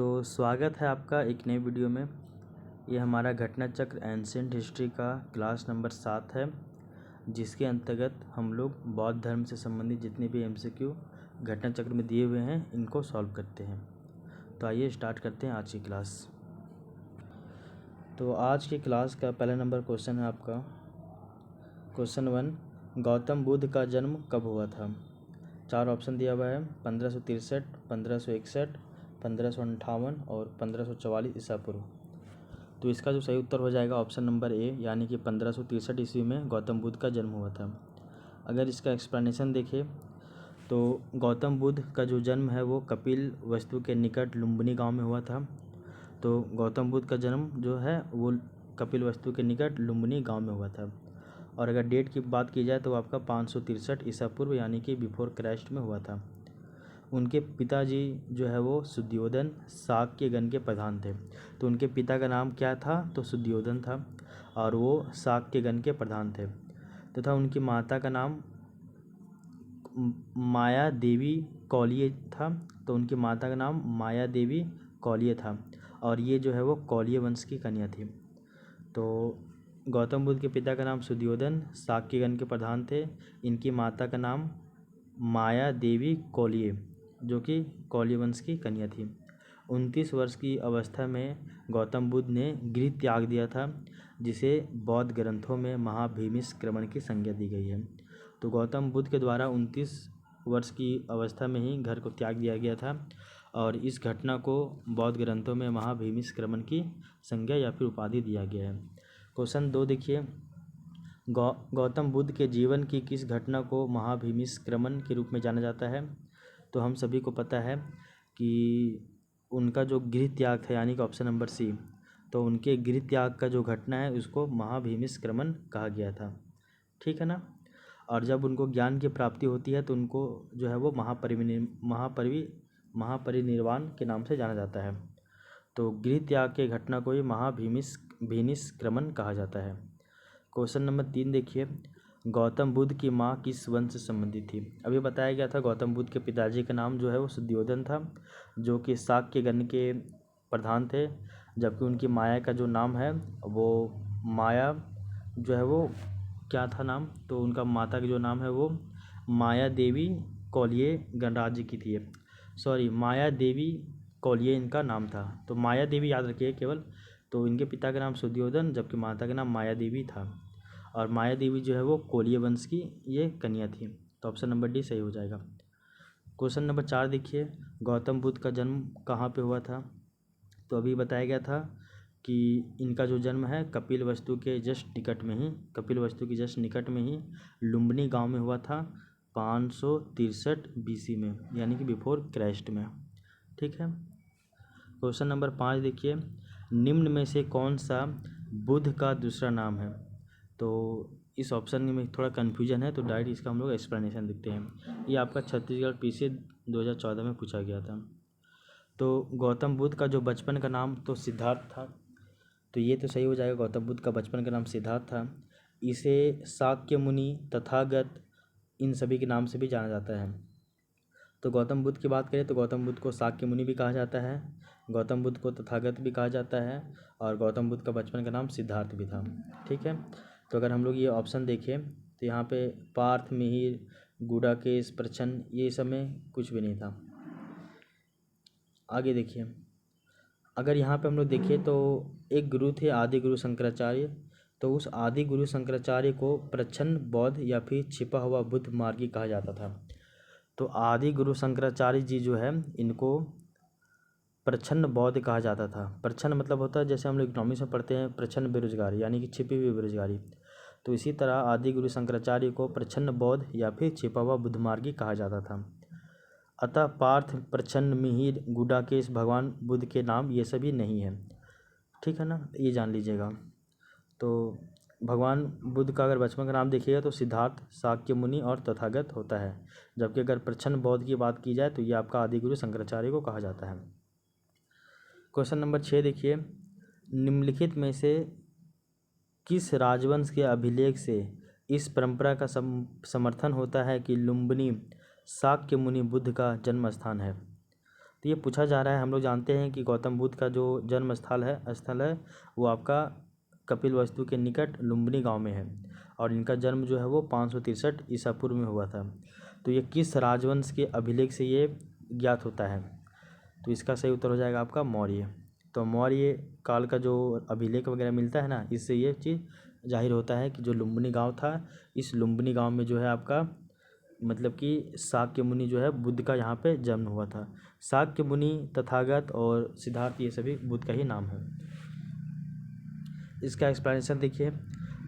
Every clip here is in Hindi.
तो स्वागत है आपका एक नए वीडियो में। ये हमारा घटना चक्र एंशिएंट हिस्ट्री का क्लास नंबर 7 है, जिसके अंतर्गत हम लोग बौद्ध धर्म से संबंधित जितने भी एमसीक्यू घटना चक्र में दिए हुए हैं इनको सॉल्व करते हैं। तो आइए स्टार्ट करते हैं आज की क्लास। तो आज की क्लास का पहला नंबर क्वेश्चन है आपका क्वेश्चन 1, गौतम बुद्ध का जन्म कब हुआ था। 4 ऑप्शन दिया हुआ है, 1563, 1561, 1558 और 1544 ईसा पूर्व। तो इसका जो सही उत्तर हो जाएगा ऑप्शन नंबर ए, यानी कि 1563 ईस्वी में गौतम बुद्ध का जन्म हुआ था। अगर इसका एक्सप्लेनेशन देखें तो गौतम बुद्ध का जो जन्म है वो कपिल वस्तु के निकट लुम्बिनी गांव में हुआ था। तो गौतम बुद्ध का जन्म जो है वो कपिल वस्तु के निकट लुम्बिनी गांव में हुआ था। और अगर डेट की बात की जाए तो आपका 563 ईसा पूर्व यानी कि बिफोर क्राइस्ट में हुआ था। उनके पिताजी जो है वो सुद्योधन शाक्यगण के प्रधान थे। तो उनके पिता का नाम क्या था, तो सुद्योधन था और वो शाक्यगण के प्रधान थे। तथा उनकी माता का नाम माया देवी कौलिय था। तो उनकी माता का नाम माया देवी कौलिय था और ये जो है वो कौलिय वंश की कन्या थी। तो गौतम बुद्ध के पिता का नाम सुद्योधन शाक्यगण के प्रधान थे। इनकी माता का नाम माया देवी कौलिय जो कि कौलिय वंश की कन्या थी। 29 वर्ष की अवस्था में गौतम बुद्ध ने गृह त्याग दिया था, जिसे बौद्ध ग्रंथों में महाभीमिष्क्रमण की संज्ञा दी गई है। तो गौतम बुद्ध के द्वारा 29 वर्ष की अवस्था में ही घर को त्याग दिया गया था और इस घटना को बौद्ध ग्रंथों में महाभीमिष्क्रमण की संज्ञा या फिर उपाधि दिया गया है। क्वेश्चन 2 देखिए, गौतम बुद्ध के जीवन की किस घटना को महाभीमिष्क्रमण के रूप में जाना जाता है। तो हम सभी को पता है कि उनका जो गृह त्याग था यानी कि ऑप्शन नंबर सी, तो उनके गृह त्याग का जो घटना है उसको महाभीमिष्क्रमण कहा गया था। ठीक है ना। और जब उनको ज्ञान की प्राप्ति होती है तो उनको जो है वो महापरिनिर्वाण के नाम से जाना जाता है। तो गृह त्याग के घटना को ही महाभीमिष्क्रमण कहा जाता है। क्वेश्चन नंबर 3 देखिए, गौतम बुद्ध की माँ किस वंश से संबंधित थी। अभी बताया गया था गौतम बुद्ध के पिताजी का नाम जो है वो सुद्योधन था, जो कि शाक्यगण के प्रधान थे, जबकि उनकी माया का जो नाम है वो माया जो है वो क्या था नाम, तो उनका माता का जो नाम है वो माया देवी कौलिय गणराज्य की थी। माया देवी कौलिय इनका नाम था। तो माया देवी याद रखिए केवल। तो इनके पिता का नाम सुद्योधन जबकि माता का नाम माया देवी था और माया देवी जो है वो कौलिय वंश की ये कन्या थी। तो ऑप्शन नंबर डी सही हो जाएगा। क्वेश्चन नंबर 4 देखिए, गौतम बुद्ध का जन्म कहाँ पे हुआ था। तो अभी बताया गया था कि इनका जो जन्म है कपिल वस्तु के जस्ट निकट में ही लुम्बिनी गांव में हुआ था 563 बीसी में यानी कि बिफोर क्राइस्ट में। ठीक है। क्वेश्चन नंबर 5 देखिए, निम्न में से कौन सा बुद्ध का दूसरा नाम है। तो इस ऑप्शन में थोड़ा कन्फ्यूजन है, तो डायरेक्ट इसका हम लोग एक्सप्लेनेशन देखते हैं। ये आपका छत्तीसगढ़ पीसी 2014 में पूछा गया था। तो गौतम बुद्ध का जो बचपन का नाम तो सिद्धार्थ था, तो ये तो सही हो जाएगा। गौतम बुद्ध का बचपन का नाम सिद्धार्थ था। इसे शाक्य मुनि, तथागत इन सभी के नाम से भी जाना जाता है। तो गौतम बुद्ध की बात करें तो गौतम बुद्ध को शाक्य मुनि भी कहा जाता है, गौतम बुद्ध को तथागत भी कहा जाता है और गौतम बुद्ध का बचपन का नाम सिद्धार्थ भी था। ठीक है। तो अगर हम लोग ये ऑप्शन देखें तो यहाँ पे पार्थ, मिहिर, गुडाकेश, प्रच्छन्न ये सब में कुछ भी नहीं था। आगे देखिए, अगर यहाँ पे हम लोग देखें तो एक गुरु थे आदि गुरु शंकराचार्य। तो उस आदि गुरु शंकराचार्य को प्रच्छन्न बौद्ध या फिर छिपा हुआ बुद्ध मार्गी कहा जाता था। तो आदि गुरु शंकराचार्य जी जो है इनको प्रच्छन्न बौद्ध कहा जाता था। प्रच्छन्न मतलब होता है जैसे हम लोग इकोनॉमिक्स में पढ़ते हैं प्रच्छन्न बेरोजगारी यानी कि छिपी हुई बेरोजगारी। तो इसी तरह आदि गुरु शंकराचार्य को प्रच्छन्न बौद्ध या फिर छिपा हुआ बुद्ध मार्गी कहा जाता था। अतः पार्थ, प्रच्छन्न, मिहिर, गुडाकेश भगवान बुद्ध के नाम ये सभी नहीं है। ठीक है ना, ये जान लीजिएगा। तो भगवान बुद्ध का अगर बचपन का नाम देखिएगा तो सिद्धार्थ, शाक्य मुनि और तथागत होता है, जबकि अगर प्रच्छन्न बौद्ध की बात की जाए तो ये आपका आदि गुरु शंकराचार्य को कहा जाता है। क्वेश्चन नंबर 6 देखिए, निम्नलिखित में से किस राजवंश के अभिलेख से इस परंपरा का समर्थन होता है कि लुम्बिनी शाक्य मुनि बुद्ध का जन्म स्थान है। तो ये पूछा जा रहा है, हम लोग जानते हैं कि गौतम बुद्ध का जो जन्म स्थल है वो आपका कपिलवस्तु के निकट लुम्बिनी गांव में है, और इनका जन्म जो है वो 563 ईसा पूर्व में हुआ था। तो ये किस राजवंश के अभिलेख से ये ज्ञात होता है? तो इसका सही उत्तर हो जाएगा आपका मौर्य। तो मौर्य काल का जो अभिलेख वगैरह मिलता है ना, इससे ये चीज़ जाहिर होता है कि जो लुम्बिनी गांव था, इस लुम्बिनी गांव में जो है आपका मतलब कि शाक्य मुनि जो है बुद्ध का यहाँ पे जन्म हुआ था। शाक्य मुनि, तथागत और सिद्धार्थ ये सभी बुद्ध का ही नाम है। इसका एक्सप्लेनेशन देखिए।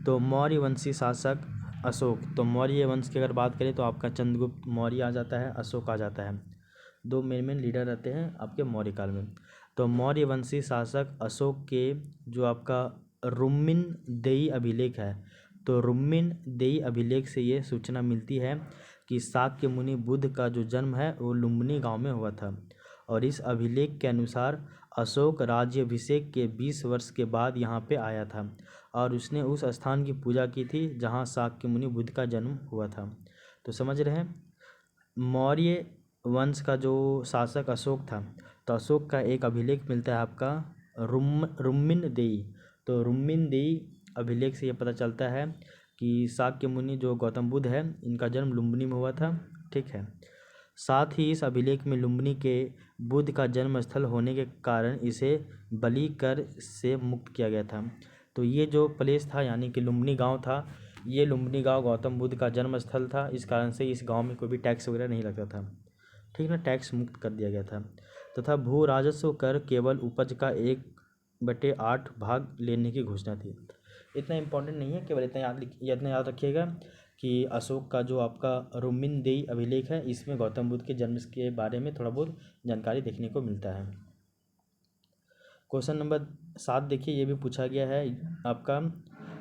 तो मौर्य वंशी शासक अशोक, तो मौर्य वंश की अगर बात करें तो आपका चंद्रगुप्त मौर्य आ जाता है, अशोक आ जाता है। दो मेन लीडर रहते हैं आपके मौर्य काल में। तो मौर्य वंशी शासक अशोक के जो आपका रुम्मिन देई अभिलेख है, तो रुम्मिन देई अभिलेख से ये सूचना मिलती है कि शाक्य मुनि बुद्ध का जो जन्म है वो लुम्बिनी गांव में हुआ था। और इस अभिलेख के अनुसार अशोक राज्याभिषेक के 20 वर्ष के बाद यहाँ पे आया था, और उसने उस स्थान की पूजा की थी जहाँ शाक्य मुनि बुद्ध का जन्म हुआ था। तो समझ रहे हैं, मौर्य वंश का जो शासक अशोक था, तो अशोक का एक अभिलेख मिलता है आपका रुम्मिन देई। तो रुम्मिन देई अभिलेख से ये पता चलता है कि शाक्य मुनि जो गौतम बुद्ध है, इनका जन्म लुम्बिनी में हुआ था। ठीक है। साथ ही इस अभिलेख में लुम्बिनी के बुद्ध का जन्म स्थल होने के कारण इसे बलि कर से मुक्त किया गया था। तो ये जो प्लेस था यानी कि लुम्बिनी गांव था, ये लुम्बिनी गांव गौतम बुद्ध का जन्म स्थल था। इस कारण से इस गांव में कोई भी टैक्स वगैरह नहीं लगता था। ठीक ना, टैक्स मुक्त कर दिया गया था। तथा भू राजस्व कर केवल उपज का 1/8 भाग लेने की घोषणा थी। इतना इम्पोर्टेंट नहीं है, केवल इतना याद रखिएगा कि अशोक का जो आपका रुम्मिन देई अभिलेख है, इसमें गौतम बुद्ध के जन्म के बारे में थोड़ा बहुत जानकारी देखने को मिलता है। क्वेश्चन नंबर 7 देखिए, ये भी पूछा गया है आपका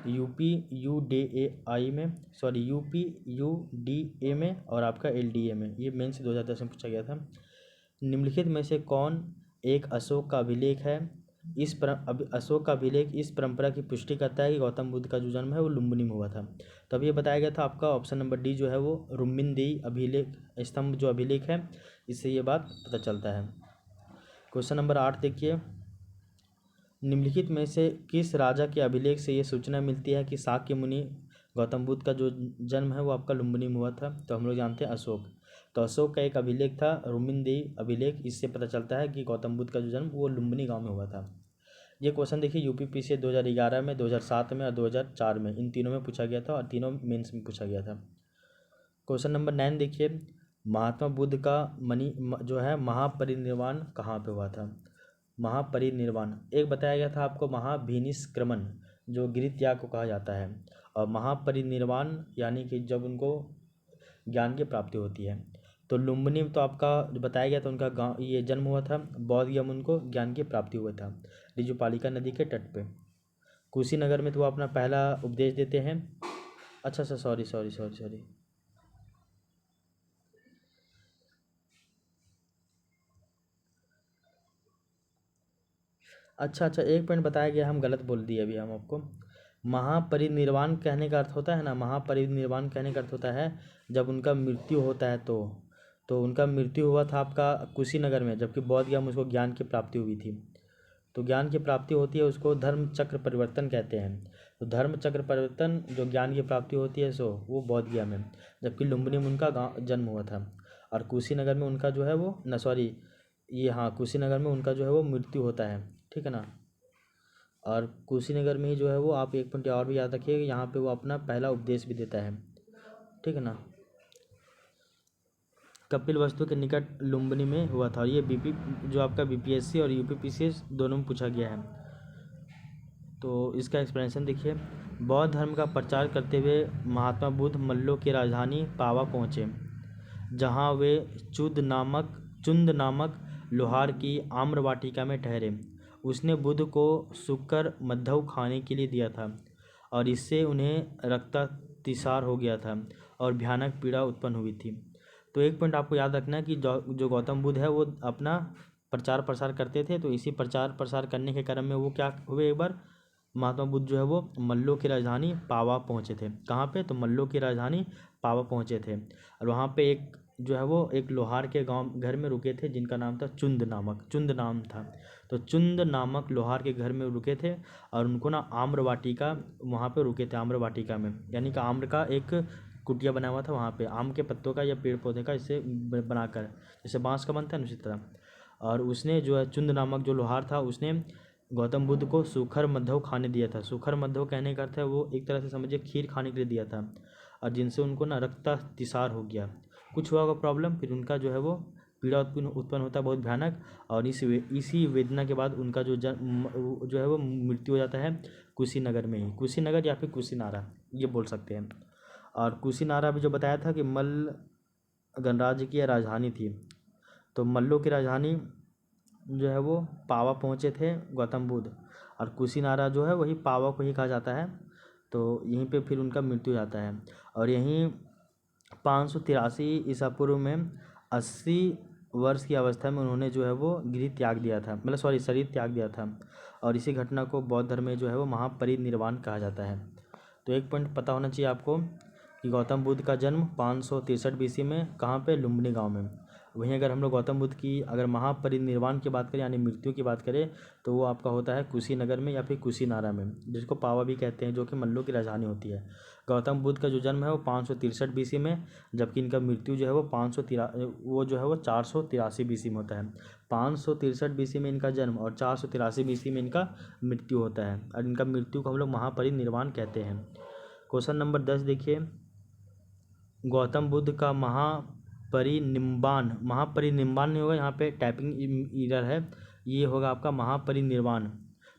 यूपी UDA में और आपका LDA में। ये मेन से 2010 में पूछा गया था। निम्नलिखित में से कौन एक अशोक का अभिलेख है? अशोक का अभिलेख इस परंपरा की पुष्टि करता है कि गौतम बुद्ध का जो जन्म है वो लुम्बिनी में हुआ था। तो अब ये बताया गया था आपका ऑप्शन नंबर डी जो है वो रुम्मिन देई अभिलेख स्तंभ जो अभिलेख है, इससे ये बात पता चलता है। क्वेश्चन नंबर 8 देखिए, निम्नलिखित में से किस राजा के अभिलेख से ये सूचना मिलती है कि शाक्य मुनि गौतम बुद्ध का जो जन्म है वो आपका लुम्बिनी में हुआ था? तो हम लोग जानते हैं अशोक। तो अशोक का एक अभिलेख था रुम्मिन देई अभिलेख, इससे पता चलता है कि गौतम बुद्ध का जो जन्म वो लुम्बिनी गांव में हुआ था। ये क्वेश्चन देखिए UPPC 2011 में, 2007 में और 2004 में, इन तीनों में पूछा गया था और तीनों मेंस में पूछा गया था। क्वेश्चन नंबर 9 देखिए, महात्मा बुद्ध का जो है महापरिनिर्वाण कहाँ पे हुआ था? महापरिनिर्वाण एक बताया गया था आपको महाभिनिष्क्रमण, जो गिरि त्याग को कहा जाता है। और महापरिनिर्वाण यानी कि जब उनको ज्ञान की प्राप्ति होती है। तो लुम्बिनी तो आपका जो बताया गया था उनका गाँव ये जन्म हुआ था, बौद्ध यम उनको ज्ञान की प्राप्ति हुआ था रिजुपालिका नदी के तट पे। कुशीनगर में तो वो अपना पहला उपदेश देते हैं। अच्छा सॉरी। अच्छा, एक पॉइंट बताया गया, हम गलत बोल दिए अभी हम आपको। महापरिनिर्वाण कहने का अर्थ होता है ना, महापरिनिर्वाण कहने का अर्थ होता है जब उनका मृत्यु होता है। तो उनका मृत्यु हुआ था आपका कुशीनगर में, जबकि बौद्ध गया में उसको ज्ञान की प्राप्ति हुई थी। तो ज्ञान की प्राप्ति होती है, उसको धर्म चक्र परिवर्तन कहते हैं। तो धर्म चक्र परिवर्तन जो ज्ञान की प्राप्ति होती है सो वो बौद्ध गया में, जबकि लुम्बिनी में उनका जन्म हुआ था। और कुशीनगर में उनका जो है वो कुशीनगर में उनका जो है वो मृत्यु होता है। ठीक है ना। और कुशीनगर में ही जो है वो आप एक पॉइंट और भी याद रखिएगा, यहाँ पे वो अपना पहला उपदेश भी देता है। ठीक है ना। कपिलवस्तु के निकट लुम्बिनी में हुआ था। और ये जो आपका BPSC और UPPC दोनों में पूछा गया है। तो इसका एक्सप्लेनेशन देखिए, बौद्ध धर्म का प्रचार करते हुए महात्मा बुद्ध मल्लों की राजधानी पावा पहुँचे, जहाँ वे चुंद नामक लोहार की आम्र वाटिका में ठहरे। उसने बुद्ध को शुक्र मद्धव खाने के लिए दिया था, और इससे उन्हें रक्तातिसार हो गया था और भयानक पीड़ा उत्पन्न हुई थी। तो एक पॉइंट आपको याद रखना है कि जो गौतम बुद्ध है वो अपना प्रचार प्रसार करते थे। तो इसी प्रचार प्रसार करने के क्रम में वो क्या हुए, एक बार महात्मा बुद्ध जो है वो मल्लों की राजधानी पावा पहुँचे थे। कहाँ पे? तो मल्लों की राजधानी पावा पहुँचे थे। और वहाँ पे एक जो है वो एक लोहार के घर में रुके थे जिनका नाम था चुंद नाम था। तो चुंद नामक लोहार के घर में रुके थे और उनको ना आम्र वाटिका वहाँ पे रुके थे, आम्र वाटिका में, यानी कि आम्र का एक कुटिया बना हुआ था वहाँ पे, आम के पत्तों का या पेड़ पौधे का इसे बनाकर, जैसे बांस का बनता है उसी तरह। और उसने जो है चुंद नामक जो लोहार था उसने गौतम बुद्ध को सूखर मद्धव खाने दिया था। सूखर मद्धव कहने का अर्थ है वो एक तरह से समझिए खीर खाने के लिए दिया था, और जिनसे उनको ना रक्तस्राव हो गया, कुछ हुआ होगा प्रॉब्लम, फिर उनका जो है वो पीड़ा उत्पन्न होता है बहुत भयानक, और इसी वेदना के बाद उनका जो है वो मृत्यु हो जाता है कुशीनगर में ही, कुशीनगर या फिर कुशीनारा ये बोल सकते हैं। और कुशीनारा भी जो बताया था कि मल्ल गणराज्य की राजधानी थी, तो मल्लों की राजधानी जो है वो पावा पहुँचे थे गौतम बुद्ध, और कुशीनारा जो है वही पावा को ही कहा जाता है। तो यहीं पे फिर उनका मृत्यु हो जाता है, और यहीं 583 ईसा पूर्व में 80 वर्ष की अवस्था में उन्होंने जो है वो गृह त्याग दिया था, मतलब सॉरी शरीर त्याग दिया था, और इसी घटना को बौद्ध धर्म में जो है वो महापरिनिर्वाण कहा जाता है। तो एक पॉइंट पता होना चाहिए आपको कि गौतम बुद्ध का जन्म 563 बीसी में कहाँ पे, लुम्बिनी गांव में। वहीं अगर हम लोग गौतम बुद्ध की अगर महापरिनिर्वाण की बात करें यानी मृत्यु की बात करें तो वो आपका होता है कुशीनगर में या फिर कुशीनारा में, जिसको पावा भी कहते हैं, जो कि मल्लों की राजधानी होती है। गौतम बुद्ध का जो जन्म है वो 563 बीसी में, जबकि इनका मृत्यु जो है वो 483 बीसी में होता है। 563 बीसी में इनका जन्म और 483 बीसी में इनका मृत्यु होता है, और इनका मृत्यु को हम लोग महापरिनिर्वाण कहते हैं। क्वेश्चन नंबर 10 देखिए, गौतम बुद्ध का महापरिनिर्वाण नहीं होगा, यहाँ पे टाइपिंग एरर है, ये होगा आपका महापरिनिर्वाण।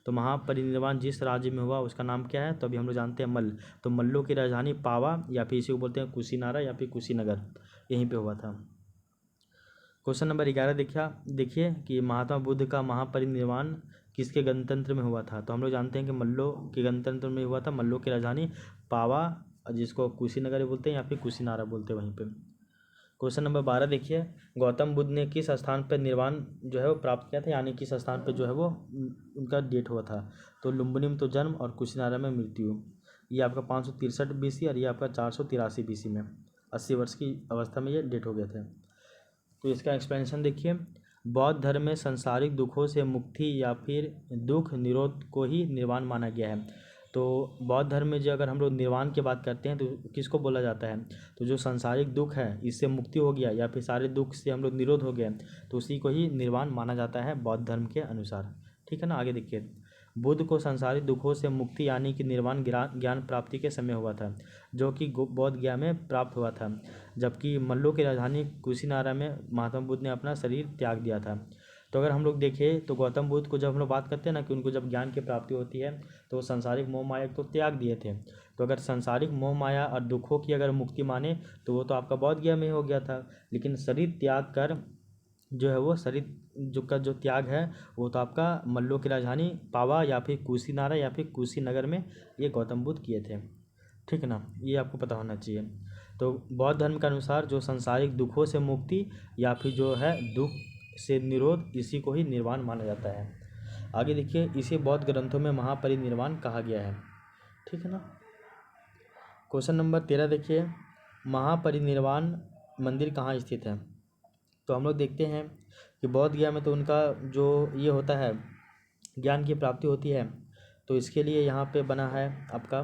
तो महापरिनिर्वाण जिस राज्य में हुआ उसका नाम क्या है, तो अभी हम लोग जानते हैं मल्ल, तो मल्लों की राजधानी पावा या फिर इसी को बोलते हैं कुशीनारा या फिर कुशीनगर, यहीं पे हुआ था। क्वेश्चन नंबर 11 देखिए कि महात्मा बुद्ध का महापरिनिर्वाण किसके गणतंत्र में हुआ था, तो हम लोग जानते हैं कि मल्लों के गणतंत्र में हुआ था, मल्लों की राजधानी पावा जिसको कुशीनगर बोलते हैं या फिर कुशीनारा बोलते हैं वहीं पे। क्वेश्चन नंबर 12 देखिए, गौतम बुद्ध ने किस स्थान पर निर्वाण जो है वो प्राप्त किया था, यानी किस स्थान पर जो है वो उनका डेट हुआ था, तो लुम्बिनी में तो जन्म और कुशीनारा में मृत्यु। ये आपका 563 बीसी और ये आपका 483 बीसी में 80 वर्ष की अवस्था में ये डेट हो गए थे। तो इसका एक्सप्लेनेशन देखिए, बौद्ध धर्म में संसारिक दुखों से मुक्ति या फिर दुख निरोध को ही निर्वाण माना गया है। तो बौद्ध धर्म में जो अगर हम लोग निर्वाण की बात करते हैं तो किसको बोला जाता है, तो जो संसारिक दुख है इससे मुक्ति हो गया या फिर सारे दुख से हम लोग निरोध हो गए तो उसी को ही निर्वाण माना जाता है बौद्ध धर्म के अनुसार। ठीक है ना। आगे देखिए, बुद्ध को संसारिक दुखों से मुक्ति यानी कि निर्वाण ज्ञान प्राप्ति के समय हुआ था, जो कि बौद्ध ज्ञान में प्राप्त हुआ था, जबकि मल्लों की राजधानी कुशीनारा में महात्मा बुद्ध ने अपना शरीर त्याग दिया था। तो अगर हम लोग देखें तो गौतम बुद्ध को जब हम लोग बात करते हैं ना कि उनको जब ज्ञान की प्राप्ति होती है तो वो संसारिक मोह माया को त्याग दिए थे। तो अगर संसारिक मोह माया और दुखों की अगर मुक्ति माने तो वो तो आपका बौद्ध ज्ञान में हो गया था, लेकिन शरीर त्याग कर जो है वो शरीर जो त्याग है वो तो आपका मल्लों की राजधानी पावा या फिर कुशीनारा या फिर कुशीनगर में ये गौतम बुद्ध किए थे। ठीक है ना, ये आपको पता होना चाहिए। तो बौद्ध धर्म के अनुसार जो संसारिक दुखों से मुक्ति या फिर जो है दुख से निरोध, इसी को ही निर्वाण माना जाता है। आगे देखिए, इसे बौद्ध ग्रंथों में महापरिनिर्वाण कहा गया है। ठीक है ना। क्वेश्चन नंबर 13 देखिए, महापरिनिर्वाण मंदिर कहाँ स्थित है, तो हम लोग देखते हैं कि बौद्ध ज्ञान में तो उनका जो ये होता है ज्ञान की प्राप्ति होती है, तो इसके लिए यहाँ पे बना है आपका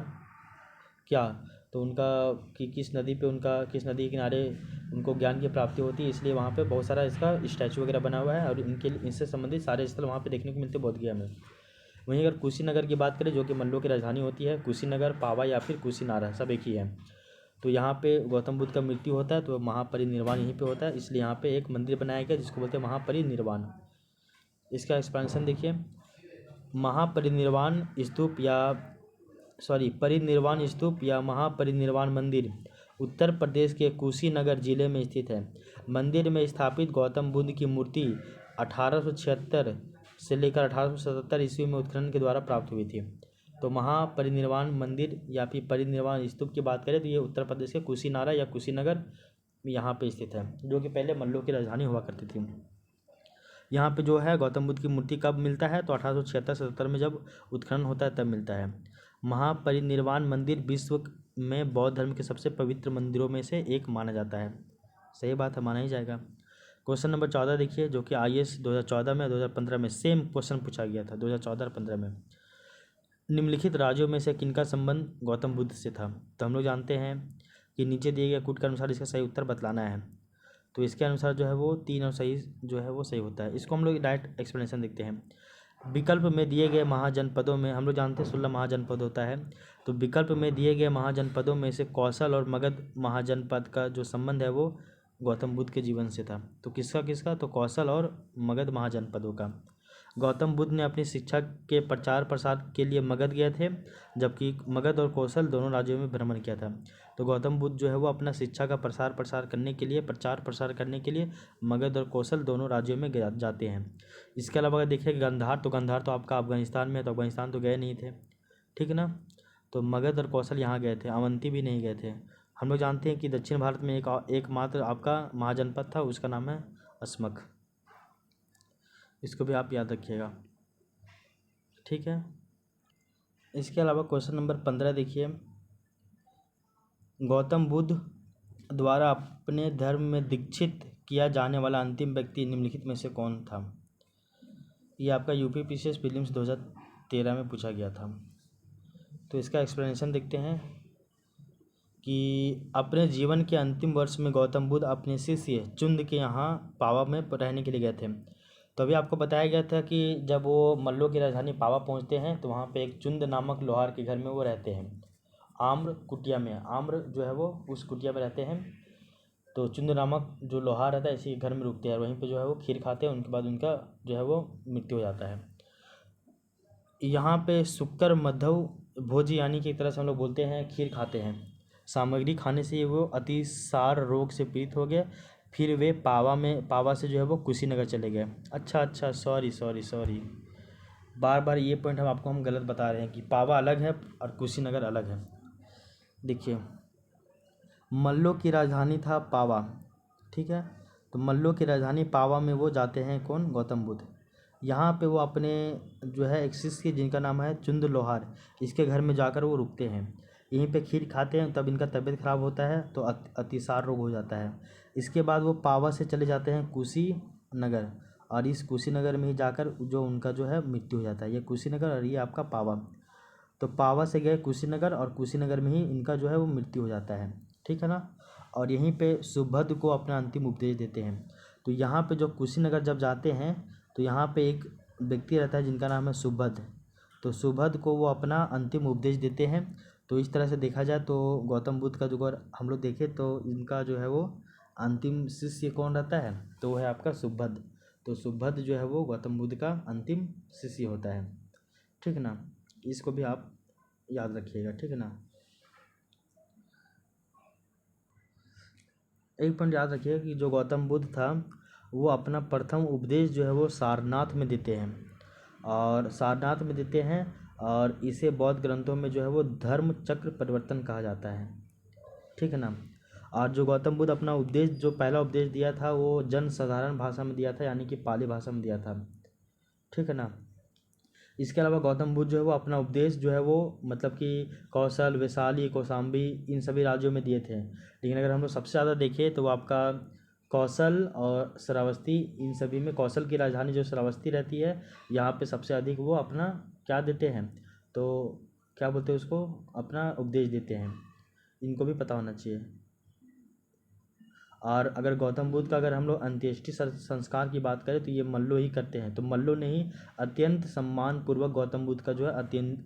क्या, तो उनका कि किस नदी के किनारे उनको ज्ञान की प्राप्ति होती है, इसलिए वहाँ पे बहुत सारा इसका स्टैचू वगैरह बना हुआ है और इनसे संबंधित सारे स्थल वहाँ पे देखने को मिलते हैं बौद्ध गया में। वहीं अगर कुशीनगर की बात करें जो कि मल्लों की राजधानी होती है, कुशीनगर पावा या फिर कुशीनारा सब एक ही है, तो यहाँ पे गौतम बुद्ध का मृत्यु होता है तो महापरिनिर्वाण यहीं पे होता है, इसलिए यहाँ पे एक मंदिर बनाया गया जिसको बोलते हैं महापरिनिर्वाण। इसका एक्सपेंशन देखिए, महापरिनिर्वाण स्तूप परिनिर्वाण स्तूप या महापरिनिर्वाण मंदिर उत्तर प्रदेश के कुशीनगर जिले में स्थित है। मंदिर में स्थापित गौतम बुद्ध की मूर्ति 1876 से लेकर 1877 ईस्वी में उत्खनन के द्वारा प्राप्त हुई थी। तो महापरिनिर्वाण मंदिर या फिर परिनिर्वाण स्तूप की बात करें तो ये उत्तर प्रदेश के कुशीनारा या कुशीनगर यहाँ पे स्थित है, जो कि पहले मल्लों की राजधानी हुआ करती थी। यहाँ पे जो है गौतम बुद्ध की मूर्ति कब मिलता है, तो 1876-77 में जब उत्खनन होता है तब मिलता है। महापरिनिर्वाण मंदिर विश्व में बौद्ध धर्म के सबसे पवित्र मंदिरों में से एक माना जाता है। सही बात है, माना ही जाएगा। क्वेश्चन नंबर 14 देखिए, जो कि IAS 2014 में 2015 में सेम क्वेश्चन पूछा गया था, 2014 और 15 में। निम्नलिखित राज्यों में से किनका संबंध गौतम बुद्ध से था? तो हम लोग जानते हैं कि नीचे दिए गए कूट के अनुसार इसका सही उत्तर बतलाना है। तो इसके अनुसार जो है वो 3 और सही जो है वो सही होता है। इसको हम लोग डायरेक्ट एक्सप्लेनेशन देखते हैं। विकल्प में दिए गए महाजनपदों में, हम लोग जानते हैं 16 महाजनपद होता है, तो विकल्प में दिए गए महाजनपदों में से कौशल और मगध महाजनपद का जो संबंध है वो गौतम बुद्ध के जीवन से था। तो किसका किसका? तो कौशल और मगध महाजनपदों का। गौतम बुद्ध ने अपनी शिक्षा के प्रचार प्रसार के लिए मगध गए थे, जबकि मगध और कौशल दोनों राज्यों में भ्रमण किया था। तो गौतम बुद्ध जो है वो अपना शिक्षा का प्रचार प्रसार करने के लिए मगध और कौशल दोनों राज्यों में जाते हैं। इसके अलावा अगर देखिए गंधार, तो गंधार तो आपका अफगानिस्तान में है, तो अफगानिस्तान तो गए नहीं थे, ठीक है ना। तो मगध और कौशल यहाँ गए थे, अवंती भी नहीं गए थे। हम लोग जानते हैं कि दक्षिण भारत में एकमात्र आपका महाजनपद था, उसका नाम है अस्मक। इसको भी आप याद रखिएगा, ठीक है। इसके अलावा क्वेश्चन नंबर 15 देखिए, गौतम बुद्ध द्वारा अपने धर्म में दीक्षित किया जाने वाला अंतिम व्यक्ति निम्नलिखित में से कौन था? ये आपका UPPCS प्रीलिम्स 2013 में पूछा गया था। तो इसका एक्सप्लेनेशन देखते हैं कि अपने जीवन के अंतिम वर्ष में गौतम बुद्ध अपने शिष्य चुंद के यहाँ पावा में रहने के लिए गए थे। तो अभी आपको बताया गया था कि जब वो मल्लों की राजधानी पावा पहुँचते हैं तो वहाँ पे एक चुंद नामक लोहार के घर में वो रहते हैं, आम्र कुटिया में। आम्र जो है वो उस कुटिया में रहते हैं। तो चुंद नामक जो लोहार रहता है इसी घर में रुकते हैं, वहीं पे जो है वो खीर खाते हैं, उनके बाद उनका जो है वो मृत्यु हो जाता है। यहाँ पे शुक्र मध्व भोजी यानी कि एक तरह से हम लोग बोलते हैं खीर खाते हैं। सामग्री खाने से वो अतिसार रोग से पीड़ित हो गए। फिर वे पावा से जो है वो कुशीनगर चले गए। अच्छा, सॉरी, बार बार ये पॉइंट हम गलत बता रहे हैं कि पावा अलग है और कुशीनगर अलग है। देखिए, मल्लों की राजधानी था पावा, ठीक है। तो मल्लों की राजधानी पावा में वो जाते हैं, कौन? गौतम बुद्ध। यहाँ पे वो अपने जो है एक शिष्य जिनका नाम है चुंद लोहार, इसके घर में जाकर वो रुकते हैं। यहीं पे खीर खाते हैं, तब इनका तबीयत खराब होता है तो अतिसार रोग हो जाता है। इसके बाद वो पावा से चले जाते हैं कुशीनगर, और इस कुशीनगर में ही जाकर जो उनका जो है मृत्यु हो जाता है। ये कुशीनगर और ये आपका पावा। तो पावा से गए कुशीनगर और कुशीनगर में ही इनका जो है वो मृत्यु हो जाता है, ठीक है ना। और यहीं पे सुभद्र को अपना अंतिम उपदेश देते हैं। तो यहाँ पे जो कुशीनगर जब जाते हैं तो यहाँ पे एक व्यक्ति रहता है जिनका नाम है सुभद्र। तो सुभद्र को वो अपना अंतिम उपदेश देते हैं। तो इस तरह से देखा जाए तो गौतम बुद्ध का जो अगर हम लोग देखें तो इनका जो है वो अंतिम शिष्य कौन रहता है? तो वो है आपका सुभद्र। तो सुभद्र जो है वो गौतम बुद्ध का अंतिम शिष्य होता है, ठीक है ना। इसको भी आप याद रखिएगा, ठीक है ना। एक पॉइंट याद रखिएगा कि जो गौतम बुद्ध था वो अपना प्रथम उपदेश जो है वो सारनाथ में देते हैं, और इसे बौद्ध ग्रंथों में जो है वो धर्म चक्र परिवर्तन कहा जाता है, ठीक है ना। और जो गौतम बुद्ध अपना उपदेश जो पहला उपदेश दिया था वो जन साधारण भाषा में दिया था, यानी कि पाली भाषा में दिया था, ठीक है ना। इसके अलावा गौतम बुद्ध जो है वो अपना उपदेश जो है वो मतलब कि कौशल, वैशाली, कौशाम्बी इन सभी राज्यों में दिए थे। लेकिन अगर हम लोग सबसे ज़्यादा देखें तो वो आपका कौशल और श्रावस्ती, इन सभी में कौशल की राजधानी जो श्रावस्ती रहती है, यहाँ पे सबसे अधिक वो अपना क्या देते हैं, तो क्या बोलते हैं उसको, अपना उपदेश देते हैं। इनको भी पता होना चाहिए। और अगर गौतम बुद्ध का अगर हम लोग अंत्येष्टि संस्कार की बात करें तो ये मल्लो ही करते हैं। तो मल्लो ने ही अत्यंत सम्मानपूर्वक गौतम बुद्ध का जो है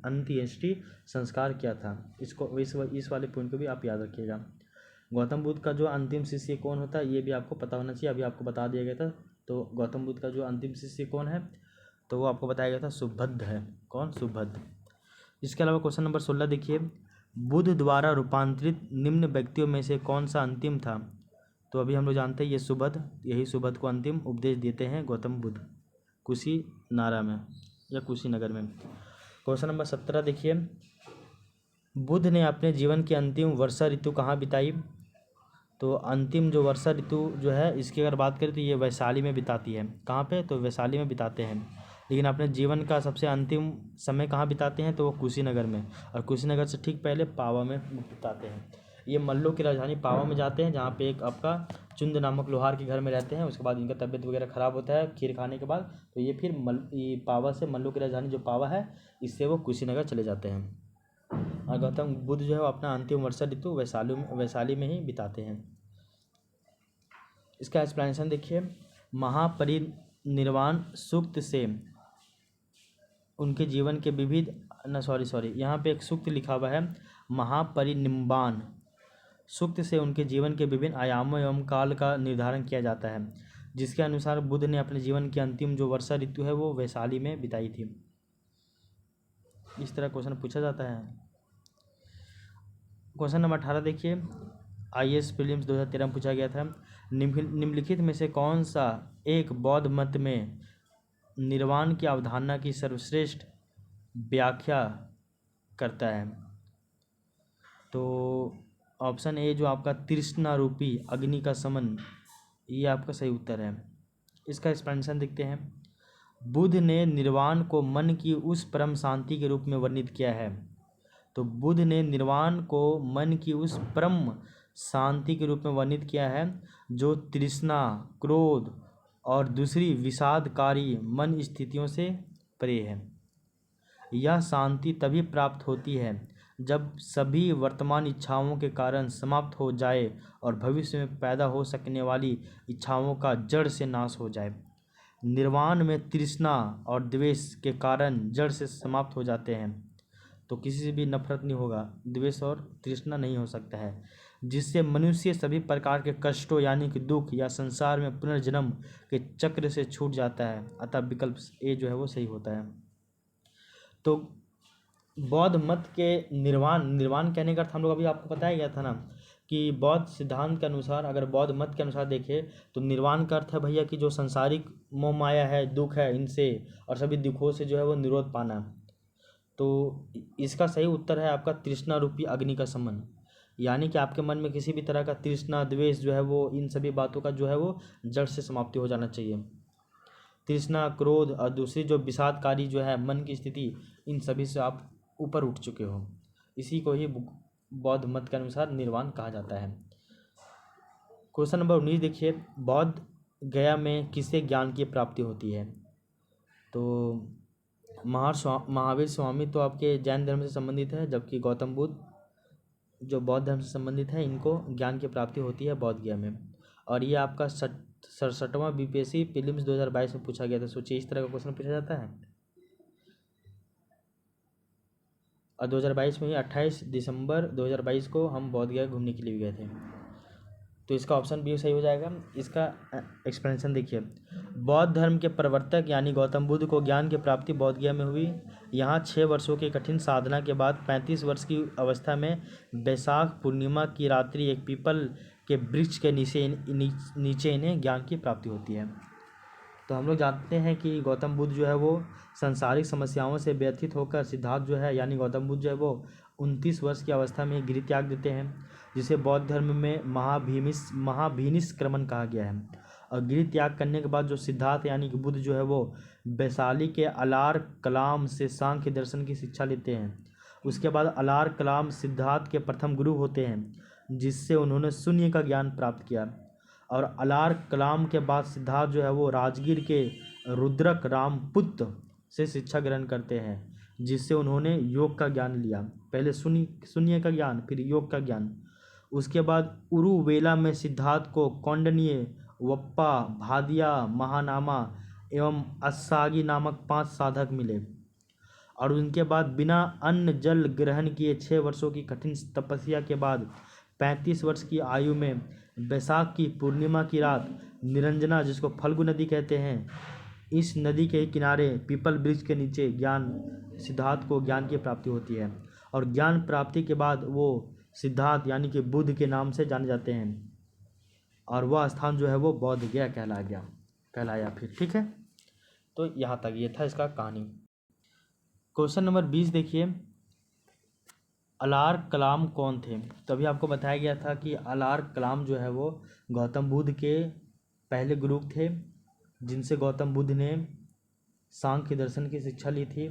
अंत्येष्टि संस्कार किया था। इसको इस वाले पॉइंट को भी आप याद रखिएगा। गौतम बुद्ध का जो अंतिम शिष्य कौन होता है ये भी आपको पता होना चाहिए, अभी आपको बता दिया गया था। तो गौतम बुद्ध का जो अंतिम शिष्य कौन है, तो वो आपको बताया गया था सुभद्र है। कौन? सुभद्र। इसके अलावा क्वेश्चन नंबर 16 देखिए, बुद्ध द्वारा रूपांतरित निम्न व्यक्तियों में से कौन सा अंतिम था? तो अभी हम लोग जानते हैं ये सुभद्र, यही सुभद्र को अंतिम उपदेश देते हैं गौतम बुद्ध कुशीनारा में या कुशीनगर में। क्वेश्चन नंबर 17 देखिए, बुद्ध ने अपने जीवन की अंतिम वर्षा ऋतु कहाँ बिताई? तो अंतिम जो वर्षा ऋतु जो है इसकी अगर बात करें तो ये वैशाली में बिताती है। कहाँ पे? तो वैशाली में बिताते हैं। लेकिन अपने जीवन का सबसे अंतिम समय कहाँ बिताते हैं? तो वो कुशीनगर में, और कुशीनगर से ठीक पहले पावा में बिताते हैं। ये मल्लों की राजधानी पावा में जाते हैं, जहाँ पे एक आपका चुंद नामक लोहार के घर में रहते हैं। उसके बाद इनका तबीयत वगैरह ख़राब होता है खीर खाने के बाद, तो ये फिर ये पावा से, मल्लों की राजधानी जो पावा है, इससे वो कुशीनगर चले जाते हैं। और गौतम बुद्ध जो है वो अपना अंतिम वर्षा ऋतु वैशाली में ही बिताते हैं। इसका एक्सप्लेनेशन देखिए, महापरिनिर्वाण सूक्त से उनके जीवन के विविध यहाँ पे एक सूक्त लिखा हुआ है, महापरिनिर्वाण सूक्त से उनके जीवन के विभिन्न आयामों एवं काल का निर्धारण किया जाता है, जिसके अनुसार बुद्ध ने अपने जीवन की अंतिम जो वर्षा ऋतु है वो वैशाली में बिताई थी। इस तरह क्वेश्चन पूछा जाता है। क्वेश्चन नंबर 18 देखिए, IAS प्रीलिम्स 2013 में पूछा गया था, निम्नलिखित में से कौन सा एक बौद्ध मत में निर्वाण की अवधारणा की सर्वश्रेष्ठ व्याख्या करता है? तो ऑप्शन ए जो आपका तृष्णा रूपी अग्नि का समन, ये आपका सही उत्तर है। इसका एक्सपेंशन देखते हैं। बुद्ध ने निर्वाण को मन की उस परम शांति के रूप में वर्णित किया है। तो बुद्ध ने निर्वाण को मन की उस परम शांति के रूप में वर्णित किया है जो तृष्णा, क्रोध और दूसरी विषादकारी मन स्थितियों से परे है। यह शांति तभी प्राप्त होती है जब सभी वर्तमान इच्छाओं के कारण समाप्त हो जाए और भविष्य में पैदा हो सकने वाली इच्छाओं का जड़ से नाश हो जाए। निर्वाण में तृष्णा और द्वेष के कारण जड़ से समाप्त हो जाते हैं, तो किसी से भी नफरत नहीं होगा, द्वेष और तृष्णा नहीं हो सकता है, जिससे मनुष्य सभी प्रकार के कष्टों यानी कि दुख या संसार में पुनर्जन्म के चक्र से छूट जाता है। अतः विकल्प ए जो है वो सही होता है। तो बौद्ध मत के निर्वाण कहने का अर्थ हम लोग अभी आपको बताया गया था ना, कि बौद्ध सिद्धांत के अनुसार, अगर बौद्ध मत के अनुसार देखें तो निर्वाण का अर्थ है भैया कि जो सांसारिक मोह माया है, दुख है, इनसे और सभी दुखों से जो है वो निरोध पाना। तो इसका सही उत्तर है आपका तृष्णा रूपी अग्नि का समन, यानी कि आपके मन में किसी भी तरह का तृष्णा, द्वेष जो है वो, इन सभी बातों का जो है वो जड़ से समाप्ति हो जाना चाहिए। तृष्णा, क्रोध और दूसरी जो विषादकारी जो है मन की स्थिति, इन सभी से आप ऊपर उठ चुके हो। इसी को ही बौद्ध मत के अनुसार निर्वाण कहा जाता है। क्वेश्चन नंबर 19 देखिए, बौद्ध गया में किससे ज्ञान की प्राप्ति होती है? तो महावीर स्वामी तो आपके जैन धर्म से संबंधित है, जबकि गौतम बुद्ध जो बौद्ध धर्म से संबंधित है, इनको ज्ञान की प्राप्ति होती है बौद्ध गया में। और ये आपका 67वां BPSC प्रीलिम्स 2022 में पूछा गया था। सोचिए इस तरह का क्वेश्चन पूछा जाता है। और 2022 में ही 28 दिसंबर 2022 को हम बौद्ध गया घूमने के लिए गए थे, तो इसका ऑप्शन बी सही हो जाएगा। इसका एक्सप्लेनेशन देखिए, बौद्ध धर्म के प्रवर्तक यानी गौतम बुद्ध को ज्ञान की प्राप्ति बौद्ध गया में हुई। यहाँ 6 वर्षों की कठिन साधना के बाद 35 वर्ष की अवस्था में बैसाख पूर्णिमा की रात्रि एक पीपल के वृक्ष के नीचे इन्हें ज्ञान की प्राप्ति होती है। तो हम लोग जानते हैं कि गौतम बुद्ध जो है वो सांसारिक समस्याओं से व्यथित होकर सिद्धार्थ जो है यानी गौतम बुद्ध जो है वो 29 वर्ष की अवस्था में गृह त्याग देते हैं, जिसे बौद्ध धर्म में महाभिनिष्क्रमण कहा गया है। और गृह त्याग करने के बाद जो सिद्धार्थ यानी कि बुद्ध जो है वो वैशाली के अलार कलाम से सांख्य दर्शन की शिक्षा लेते हैं। उसके बाद अलार कलाम सिद्धार्थ के प्रथम गुरु होते हैं, जिससे उन्होंने शून्य का ज्ञान प्राप्त किया। और अलार कलाम के बाद सिद्धार्थ जो है वो राजगीर के रुद्रक रामपुत्र से शिक्षा ग्रहण करते हैं, जिससे उन्होंने योग का ज्ञान लिया। पहले शून्य का ज्ञान, फिर योग का ज्ञान। उसके बाद उरुवेला में सिद्धार्थ को कौंडनीय, वप्पा, भादिया, महानामा एवं अस्सागी नामक 5 साधक मिले। और उनके बाद बिना अन्न जल ग्रहण किए 6 वर्षों की कठिन तपस्या के बाद 35 वर्ष की आयु में बैसाख की पूर्णिमा की रात निरंजना, जिसको फल्गु नदी कहते हैं, इस नदी के किनारे पीपल वृक्ष के नीचे सिद्धार्थ को ज्ञान की प्राप्ति होती है। और ज्ञान प्राप्ति के बाद वो सिद्धार्थ यानी कि बुद्ध के नाम से जाने जाते हैं, और वह स्थान जो है वो बौद्ध गया कहलाया फिर। ठीक है, तो यहाँ तक ये था इसका कहानी। क्वेश्चन नंबर 20 देखिए, अलार कलाम कौन थे? तभी आपको बताया गया था कि अलार कलाम जो है वो गौतम बुद्ध के पहले गुरु थे, जिनसे गौतम बुद्ध ने सांख्य दर्शन की शिक्षा ली थी।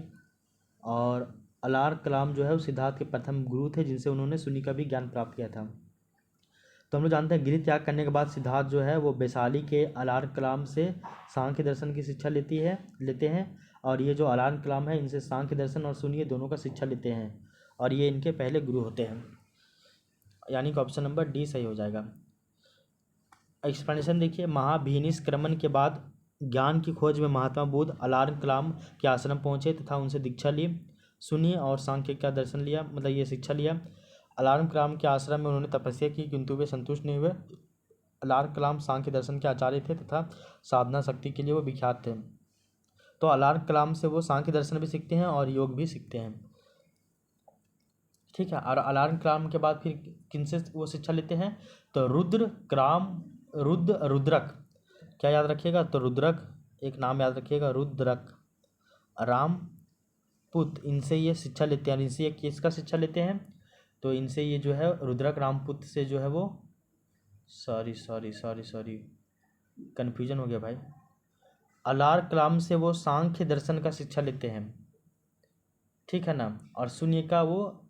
और अलार कलाम जो है वो सिद्धार्थ के प्रथम गुरु थे, जिनसे उन्होंने शून्य का भी ज्ञान प्राप्त किया था। तो हम लोग जानते हैं गृह त्याग करने के बाद सिद्धार्थ जो है वो वैशाली के अलार कलाम से सांख्य दर्शन की शिक्षा लेते हैं। और ये जो अलार कलाम है इनसे सांख्य दर्शन और शून्य दोनों का शिक्षा लेते हैं, और ये इनके पहले गुरु होते हैं। यानी कि ऑप्शन नंबर डी सही हो जाएगा। एक्सप्लेनेशन देखिए, महाभिनिष्क्रमण के बाद ज्ञान की खोज में महात्मा बुद्ध अलार कलाम के आश्रम पहुँचे तथा उनसे दीक्षा ली, शून्य और सांख्य का दर्शन लिया, मतलब ये शिक्षा लिया। अलार्म कलाम के आश्रम में उन्होंने तपस्या की, किंतु वे संतुष्ट नहीं हुए। अलार्म कलाम सांख्य दर्शन के आचार्य थे तथा साधना शक्ति के लिए वो विख्यात थे। तो अलार्म कलाम से वो सांख्य दर्शन भी सीखते हैं और योग भी सीखते हैं। ठीक है। और अलार्म कलाम के बाद फिर किनसे वो शिक्षा लेते हैं? तो रुद्रक, क्या याद रखिएगा? तो रुद्रक एक नाम याद रखिएगा, रुद्रक रामपुत, इनसे ये शिक्षा लेते हैं। इनसे ये किसका शिक्षा लेते हैं? तो इनसे ये जो है रुद्रक रामपुत से जो है वो सॉरी कन्फ्यूजन हो गया भाई। अलार कलाम से वो सांख्य दर्शन का शिक्षा लेते हैं, ठीक है ना, और शून्य का वो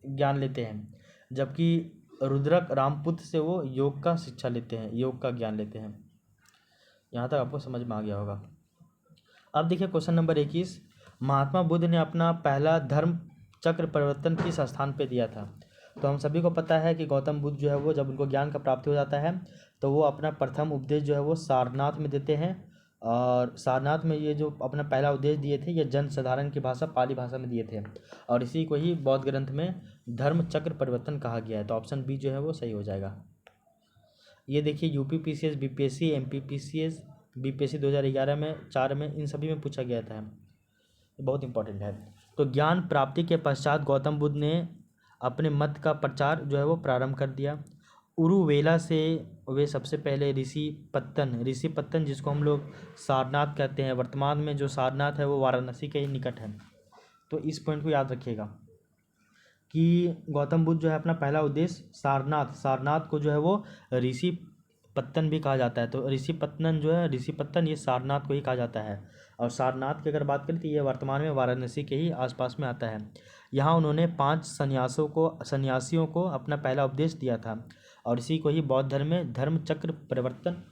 ज्ञान लेते हैं। जबकि रुद्रक रामपुत से वो योग का शिक्षा लेते हैं, योग का ज्ञान लेते हैं। यहाँ तक आपको समझ में आ गया होगा। अब देखिए क्वेश्चन नंबर 21, महात्मा बुद्ध ने अपना पहला धर्म चक्र परिवर्तन किस स्थान पे दिया था? तो हम सभी को पता है कि गौतम बुद्ध जो है वो जब उनको ज्ञान का प्राप्ति हो जाता है तो वो अपना प्रथम उपदेश जो है वो सारनाथ में देते हैं। और सारनाथ में ये जो अपना पहला उपदेश दिए थे ये जन साधारण की भाषा पाली भाषा में दिए थे, और इसी को ही बौद्ध ग्रंथ में धर्म चक्र परिवर्तन कहा गया है। तो ऑप्शन बी जो है वो सही हो जाएगा। ये देखिए UP PCS, BPSC, MP PCS, BPSC 2011 में 4 में इन सभी में पूछा गया था, बहुत इंपॉर्टेंट है। तो ज्ञान प्राप्ति के पश्चात गौतम बुद्ध ने अपने मत का प्रचार जो है वो प्रारंभ कर दिया। उरुवेला से वे सबसे पहले ऋषि पत्तन जिसको हम लोग सारनाथ कहते हैं, वर्तमान में जो सारनाथ है वो वाराणसी के ही निकट है। तो इस पॉइंट को याद रखिएगा कि गौतम बुद्ध जो है अपना पहला उद्देश्य सारनाथ को जो है वो ऋषि पत्तन भी कहा जाता है। तो ऋषि पत्तन ये सारनाथ को ही कहा जाता है। और सारनाथ की अगर बात करें तो ये वर्तमान में वाराणसी के ही आसपास में आता है। यहाँ उन्होंने 5 सन्यासियों को अपना पहला उपदेश दिया था, और इसी को ही बौद्ध धर्म में धर्म चक्र परिवर्तन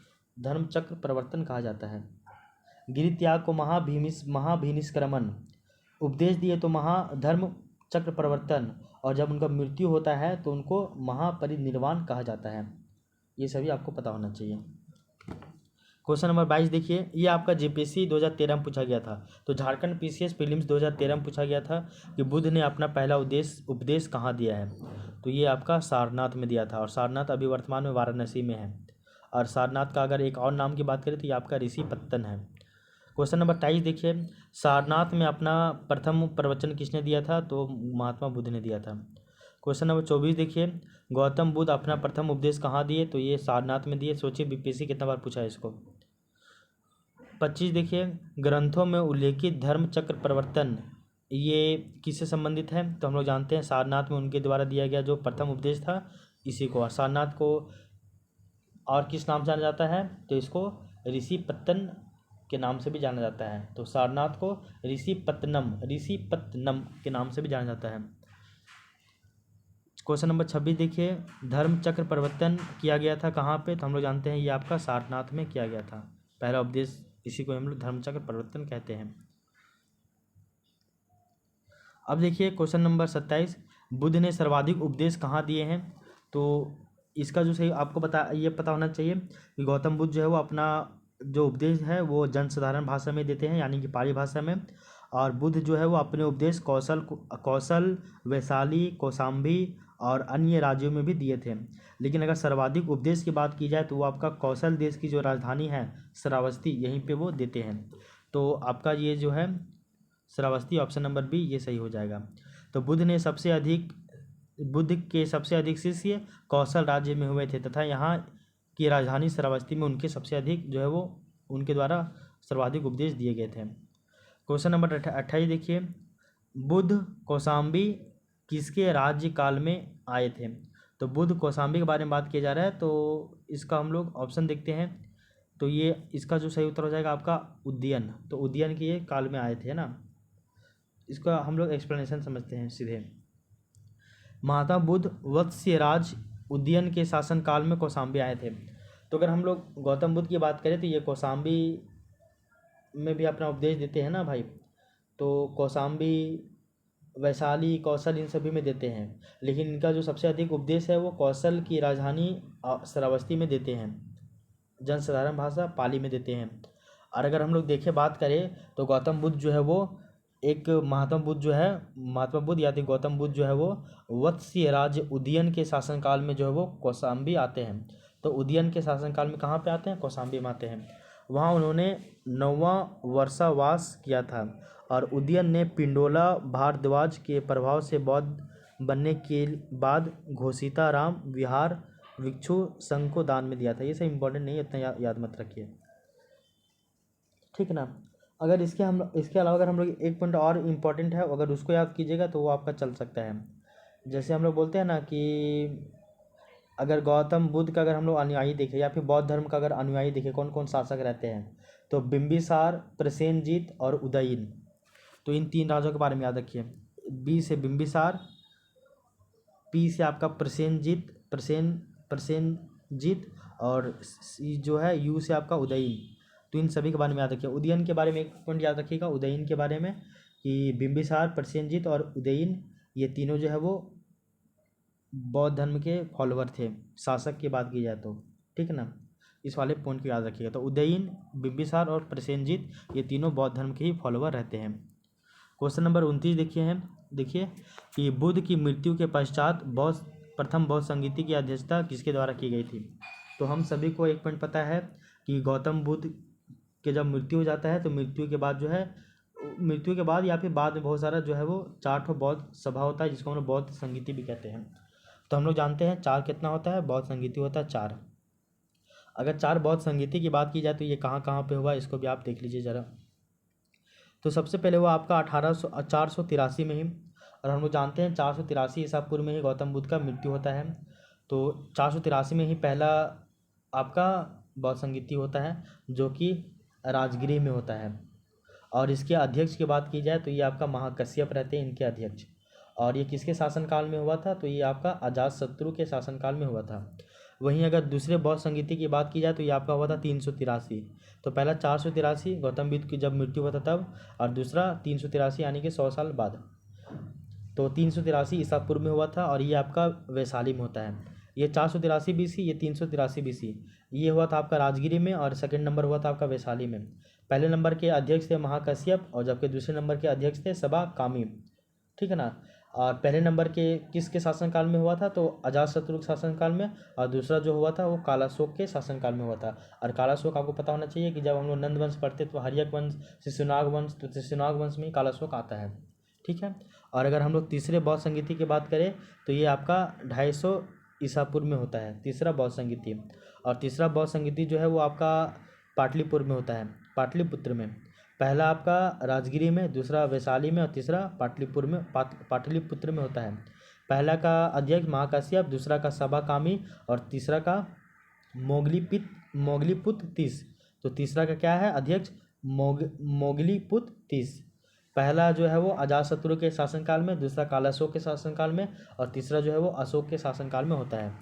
कहा जाता है। गिरि त्याग को महाभिनिष्क्रमण उपदेश दिए तो महाधर्म चक्र परिवर्तन, और जब उनका मृत्यु होता है तो उनको महापरिनिर्वाण कहा जाता है। ये सभी आपको पता होना चाहिए। क्वेश्चन नंबर 22 देखिए, ये आपका जीपीएससी 2013 में पूछा गया था। तो झारखंड पीसीएस प्रीलिम्स 2013 में पूछा गया था कि बुद्ध ने अपना पहला उपदेश कहाँ दिया है? तो ये आपका सारनाथ में दिया था, और सारनाथ अभी वर्तमान में वाराणसी में है। और सारनाथ का अगर एक और नाम की बात करें तो ये आपका ऋषि पत्तन है। क्वेश्चन नंबर 23 देखिए, सारनाथ में अपना प्रथम प्रवचन किसने दिया था? तो महात्मा बुद्ध ने दिया था। क्वेश्चन नंबर 24 देखिए, गौतम बुद्ध अपना प्रथम उपदेश कहाँ दिए? तो ये सारनाथ में दिए। सोचिए बीपीएससी कितना बार पूछा है इसको। 25 देखिए, ग्रंथों में उल्लेखित धर्म चक्र परिवर्तन ये किससे संबंधित है? तो हम लोग जानते हैं सारनाथ में उनके द्वारा दिया गया जो प्रथम उपदेश था इसी को। और सारनाथ को और किस नाम से जाना जाता है? तो इसको ऋषि पत्तन के नाम से भी जाना जाता है। तो सारनाथ को ऋषि पत्तनम के नाम से भी जाना जाता है। क्वेश्चन नंबर 26 देखिए, धर्म चक्र परिवर्तन किया गया था कहाँ पे? तो हम लोग जानते हैं ये आपका सारनाथ में किया गया था पहला उपदेश, इसी को हम लोग धर्म चक्र परिवर्तन कहते हैं। अब देखिए क्वेश्चन नंबर 27, बुद्ध ने सर्वाधिक उपदेश कहाँ दिए हैं? तो इसका जो सही आपको पता होना चाहिए कि गौतम बुद्ध जो है वो अपना जो उपदेश है वो जनसाधारण भाषा में देते हैं, यानी कि पाली भाषा में। और बुद्ध जो है वो अपने उपदेश कौशल, वैशाली, कौशाम्बी और अन्य राज्यों में भी दिए थे। लेकिन अगर सर्वाधिक उपदेश की बात की जाए तो वो आपका कौशल देश की जो राजधानी है श्रावस्ती, यहीं पे वो देते हैं। तो आपका ये जो है श्रावस्ती, ऑप्शन नंबर बी ये सही हो जाएगा। तो बुद्ध के सबसे अधिक शिष्य कौशल राज्य में हुए थे तथा यहाँ की राजधानी श्रावस्ती में उनके सबसे अधिक जो है वो उनके द्वारा सर्वाधिक उपदेश दिए गए थे। क्वेश्चन नंबर 28 देखिए, बुद्ध कौशाम्बी किसके राज्य काल में आए थे? तो बुद्ध कौशाम्बी के बारे में बात किया जा रहा है, तो इसका हम लोग ऑप्शन देखते हैं। तो ये इसका जो सही उत्तर हो जाएगा आपका उदयन। तो उदयन के ये काल में आए थे ना, इसका हम लोग एक्सप्लेनेशन समझते हैं सीधे। महात्मा बुद्ध वत्स्यराज उदयन के शासनकाल में कौशाम्बी आए थे। तो अगर हम लोग गौतम बुद्ध की बात करें तो ये कौशाम्बी में भी अपना उपदेश देते हैं ना भाई। तो कौशाम्बी, वैशाली, कौशल इन सभी में देते हैं, लेकिन इनका जो सबसे अधिक उपदेश है वो कौशल की राजधानी श्रावस्ती में देते हैं, जनसाधारण भाषा पाली में देते हैं। और अगर हम लोग देखें बात करें तो गौतम बुद्ध जो है वो एक महात्मा बुद्ध या फिर गौतम बुद्ध जो है वो वत्स्य राज्य उदयन के शासनकाल में जो है वो कौशाम्बी आते हैं। तो उदयन के शासनकाल में कहाँ पे आते हैं? कौशाम्बी में आते हैं। वहाँ उन्होंने 9वां वर्षावास किया था और उदयन ने पिंडोला भारद्वाज के प्रभाव से बौद्ध बनने के बाद घोषिताराम विहार भिक्षु संघ को दान में दिया था। ये सब इम्पोर्टेंट नहीं है, इतना याद मत रखिए, ठीक है ना। अगर इसके अलावा अगर हम लोग एक पॉइंट और इम्पोर्टेंट है, अगर उसको याद कीजिएगा तो वो आपका चल सकता है। जैसे हम लोग बोलते हैं ना कि अगर गौतम बुद्ध का अगर हम लोग अनुयायी देखें या फिर बौद्ध धर्म का अगर अनुयायी देखें कौन कौन शासक रहते हैं, तो बिंबिसार, प्रसेनजीत और उदयन। तो इन 3 राजाओं के बारे में याद रखिए। बी से बिंबिसार, पी से आपका प्रसेनजीत और सी जो है यू से आपका उदयन। तो इन सभी के बारे में याद रखिए। उदयन के बारे में एक पॉइंट याद रखिएगा उदयन के बारे में कि बिंबिसार, प्रसेनजीत और उदयन ये तीनों जो है वो बौद्ध धर्म के फॉलोअर थे, शासक की बात की जाए तो, ठीक है ना। इस वाले पॉइंट को याद रखिएगा। तो उदयन, बिंबिसार और प्रसेनजीत ये तीनों बौद्ध धर्म के ही फॉलोअर रहते हैं। क्वेश्चन नंबर 29 देखिए कि बुद्ध की मृत्यु के पश्चात प्रथम बौद्ध संगीति की अध्यक्षता किसके द्वारा की गई थी? तो हम सभी को एक पॉइंट पता है कि गौतम बुद्ध के जब मृत्यु हो जाता है तो मृत्यु के बाद या फिर बाद में बहुत सारा जो है वो 4 बौद्ध सभा होता है, जिसको हम लोग बौद्ध संगीति भी कहते हैं। तो हम लोग जानते हैं 4 कितना होता है, बौद्ध संगीति होता है 4। अगर 4 बौद्ध संगीति की बात की जाए तो ये कहाँ कहाँ पे हुआ, इसको भी आप देख लीजिए ज़रा। तो सबसे पहले हुआ आपका 483 में ही, और हम लोग जानते हैं 483 ईसा पूर्व में ही गौतम बुद्ध का मृत्यु होता है। तो 483 में ही पहला आपका बौद्ध संगीति होता है जो कि राजगिरी में होता है। और इसके अध्यक्ष की बात की जाए तो ये आपका महाकश्यप रहते हैं इनके अध्यक्ष। और ये किसके शासनकाल में हुआ था? तो ये आपका अजातशत्रु के शासनकाल में हुआ था। वहीं अगर दूसरे बौद्ध संगीति की बात की जाए तो ये आपका हुआ था 383। तो पहला 483 गौतम बुद्ध की जब मृत्यु हुआ था तब, और दूसरा 383 यानी कि 100 साल बाद। तो 383 ईसा पूर्व में हुआ था और ये आपका वैशाली में होता है। ये 483 BC, ये 383 BC। ये हुआ था आपका राजगिरी में और सेकंड नंबर हुआ था आपका वैशाली में। पहले नंबर के अध्यक्ष थे महाकश्यप और जबकि दूसरे नंबर के अध्यक्ष थे सबा कामी, ठीक है ना। और पहले नंबर के किसके शासनकाल में हुआ था? तो अजातशत्रु के शासनकाल में, और दूसरा जो हुआ था वो कालाशोक के शासनकाल में हुआ था। और कालाशोक आपको पता होना चाहिए कि जब हम लोग नंद वंश पढ़ते तो हर्यक वंश, शिशुनाग वंश, तो शिशुनाग वंश में कालाशोक आता है, ठीक है। और अगर हम लोग तीसरे बौद्ध संगीति की बात करें तो ये आपका 250 ईसा पूर्व में होता है, तीसरा बौद्ध संगीति। और तीसरा बौद्ध संगीति जो है वो आपका पाटलिपुत्र में होता है, पाटलिपुत्र में। पहला आपका राजगिरी में, दूसरा वैशाली में और तीसरा पाटलिपुत्र में होता है। पहला का अध्यक्ष महाकश्यप, दूसरा का सबा कामी और तीसरा का मोगलीपुत्र तीस। तो तीसरा का क्या है अध्यक्ष? मोगलीपुत्र तीस। पहला जो है वो अजातशत्रु के शासनकाल में, दूसरा कालाशोक के शासनकाल में और तीसरा जो है वो अशोक के शासनकाल में होता है।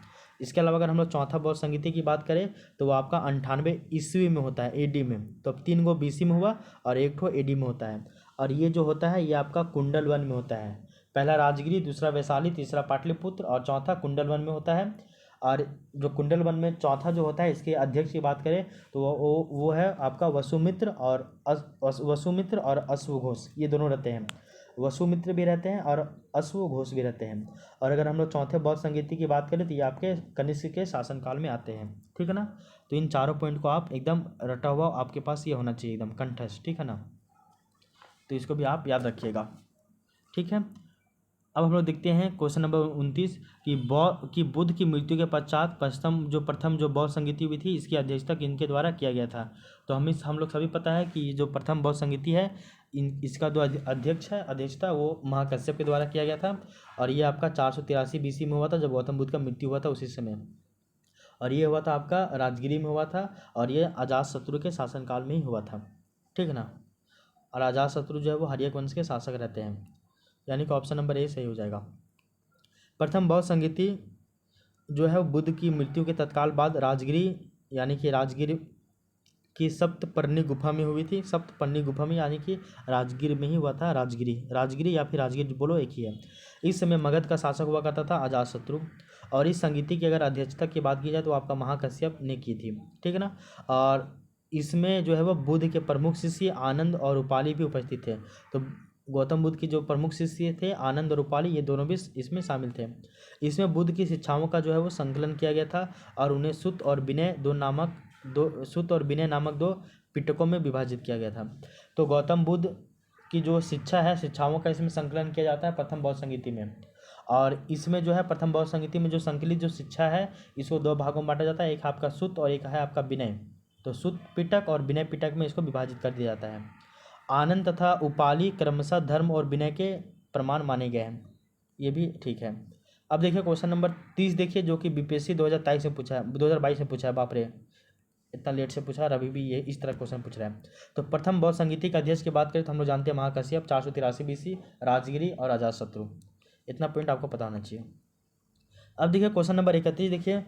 इसके अलावा अगर हम लोग चौथा बौद्ध संगीति की बात करें तो वो आपका 98 ईस्वी में होता है, AD में। तो अब 3 गो BC में हुआ और 1 ठो AD में होता है। और ये जो होता है ये आपका कुंडलवन में होता है। पहला राजगिरी, दूसरा वैशाली, तीसरा पाटलिपुत्र और चौथा कुंडलवन में होता है। और जो कुंडलवन में चौथा जो होता है इसके अध्यक्ष की बात करें तो वो है आपका वसुमित्र और अश्वघोष, ये दोनों रहते हैं। वसुमित्र भी रहते हैं और अश्वघोष भी रहते हैं। और अगर हम लोग चौथे बौद्ध संगीति की बात करें तो ये आपके कनिष्क के शासनकाल में आते हैं, ठीक है ना। तो इन चारों पॉइंट को आप एकदम रटा हुआ आपके पास ये होना चाहिए एकदम कंठस्थ, ठीक है ना। तो इसको भी आप याद रखिएगा, ठीक है। अब हम लोग देखते हैं क्वेश्चन नंबर 29 कि बुद्ध की मृत्यु के पश्चात प्रथम जो बौद्ध संगीति हुई थी इसकी अध्यक्षता किनके द्वारा किया गया था? तो हम लोग सभी पता है कि जो प्रथम बौद्ध संगीति है इसका जो अध्यक्षता वो महाकश्यप के द्वारा किया गया था। और ये आपका 483 BC में हुआ था जब गौतम बुद्ध का मृत्यु हुआ था उसी समय। और ये हुआ था आपका राजगिरी में हुआ था और ये अजातशत्रु के शासनकाल में ही हुआ था, ठीक है ना। और अजातशत्रु जो है वो हर्यक वंश के शासक रहते हैं, यानी कि ऑप्शन नंबर ए सही हो जाएगा। प्रथम बौद्ध संगीति जो है वो बुद्ध की मृत्यु के तत्काल बाद राजगिरी यानी कि राजगिर की सप्तपर्णी गुफा में हुई थी। सप्तपर्णी गुफा में यानी कि राजगिर में ही हुआ था। राजगिरी या फिर राजगिर बोलो एक ही है। इस समय मगध का शासक हुआ करता था अजातशत्रु। और इस संगीति की अगर अध्यक्षता की बात की जाए तो आपका महाकश्यप ने की थी, ठीक है ना। और इसमें जो है वो बुद्ध के प्रमुख शिष्य आनंद और उपाली भी उपस्थित थे। तो गौतम बुद्ध के जो प्रमुख शिष्य थे आनंद और उपाली, ये दोनों भी इसमें शामिल थे। इसमें बुद्ध की शिक्षाओं का जो है वो संकलन किया गया था और उन्हें सुत्त और विनय नामक दो पिटकों में विभाजित किया गया था। तो गौतम बुद्ध की जो शिक्षा है, शिक्षाओं का इसमें संकलन किया जाता है प्रथम बौद्ध संगीति में। और इसमें जो है प्रथम बौद्ध संगीति में जो संकलित जो शिक्षा है इसको दो भागों में बांटा जाता है, एक आपका सुत्त और एक है आपका विनय। तो सुत्त पिटक और विनय पिटक में इसको विभाजित कर दिया जाता है। आनंद तथा उपाली क्रमशः धर्म और विनय के प्रमाण माने गए हैं, ये भी ठीक है। अब देखिए क्वेश्चन नंबर 30 देखिए, जो कि बीपीएससी 2023 में पूछा है, 2022 में पूछा है। बाप रे, इतना लेट से पूछा और अभी भी ये इस तरह क्वेश्चन पूछ रहा है। तो प्रथम बौद्ध संगीति के अध्यक्ष की बात करें तो हम लोग जानते हैं महाकश्यप 483 BC, राजगिरी और अजातशत्रु। इतना पॉइंट आपको पता होना चाहिए। अब देखिए क्वेश्चन नंबर 31 देखिए,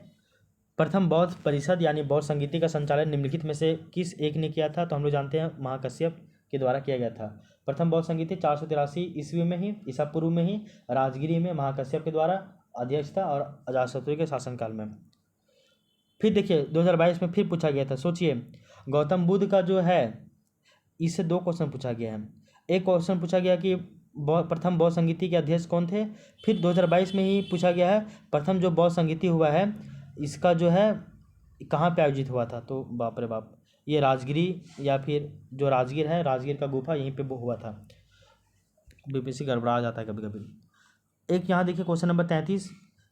प्रथम बौद्ध परिषद यानी बौद्ध संगीति का संचालन निम्नलिखित में से किस एक ने किया था? तो हम लोग जानते हैं महाकश्यप के द्वारा किया गया था। प्रथम बौद्ध संगीति 483 ईस्वी में ही, ईसा पूर्व में ही राजगिरी में महाकश्यप के द्वारा अध्यक्ष था और अजातशत्रु के शासनकाल में। फिर देखिए 2022 में फिर पूछा गया था। सोचिए, गौतम बुद्ध का जो है इससे दो क्वेश्चन पूछा गया है। एक क्वेश्चन पूछा गया कि प्रथम बौद्ध संगीति के अध्यक्ष कौन थे। फिर 2022 में ही पूछा गया है प्रथम जो बौद्ध संगीति हुआ है इसका जो है कहाँ पे आयोजित हुआ था। तो बाप रे बाप, ये राजगिरी या फिर जो राजगीर है, राजगीर का गुफा, यहीं पे वो हुआ था। बीपीएससी गड़बड़ा जाता है कभी कभी। एक यहाँ देखिए क्वेश्चन नंबर 33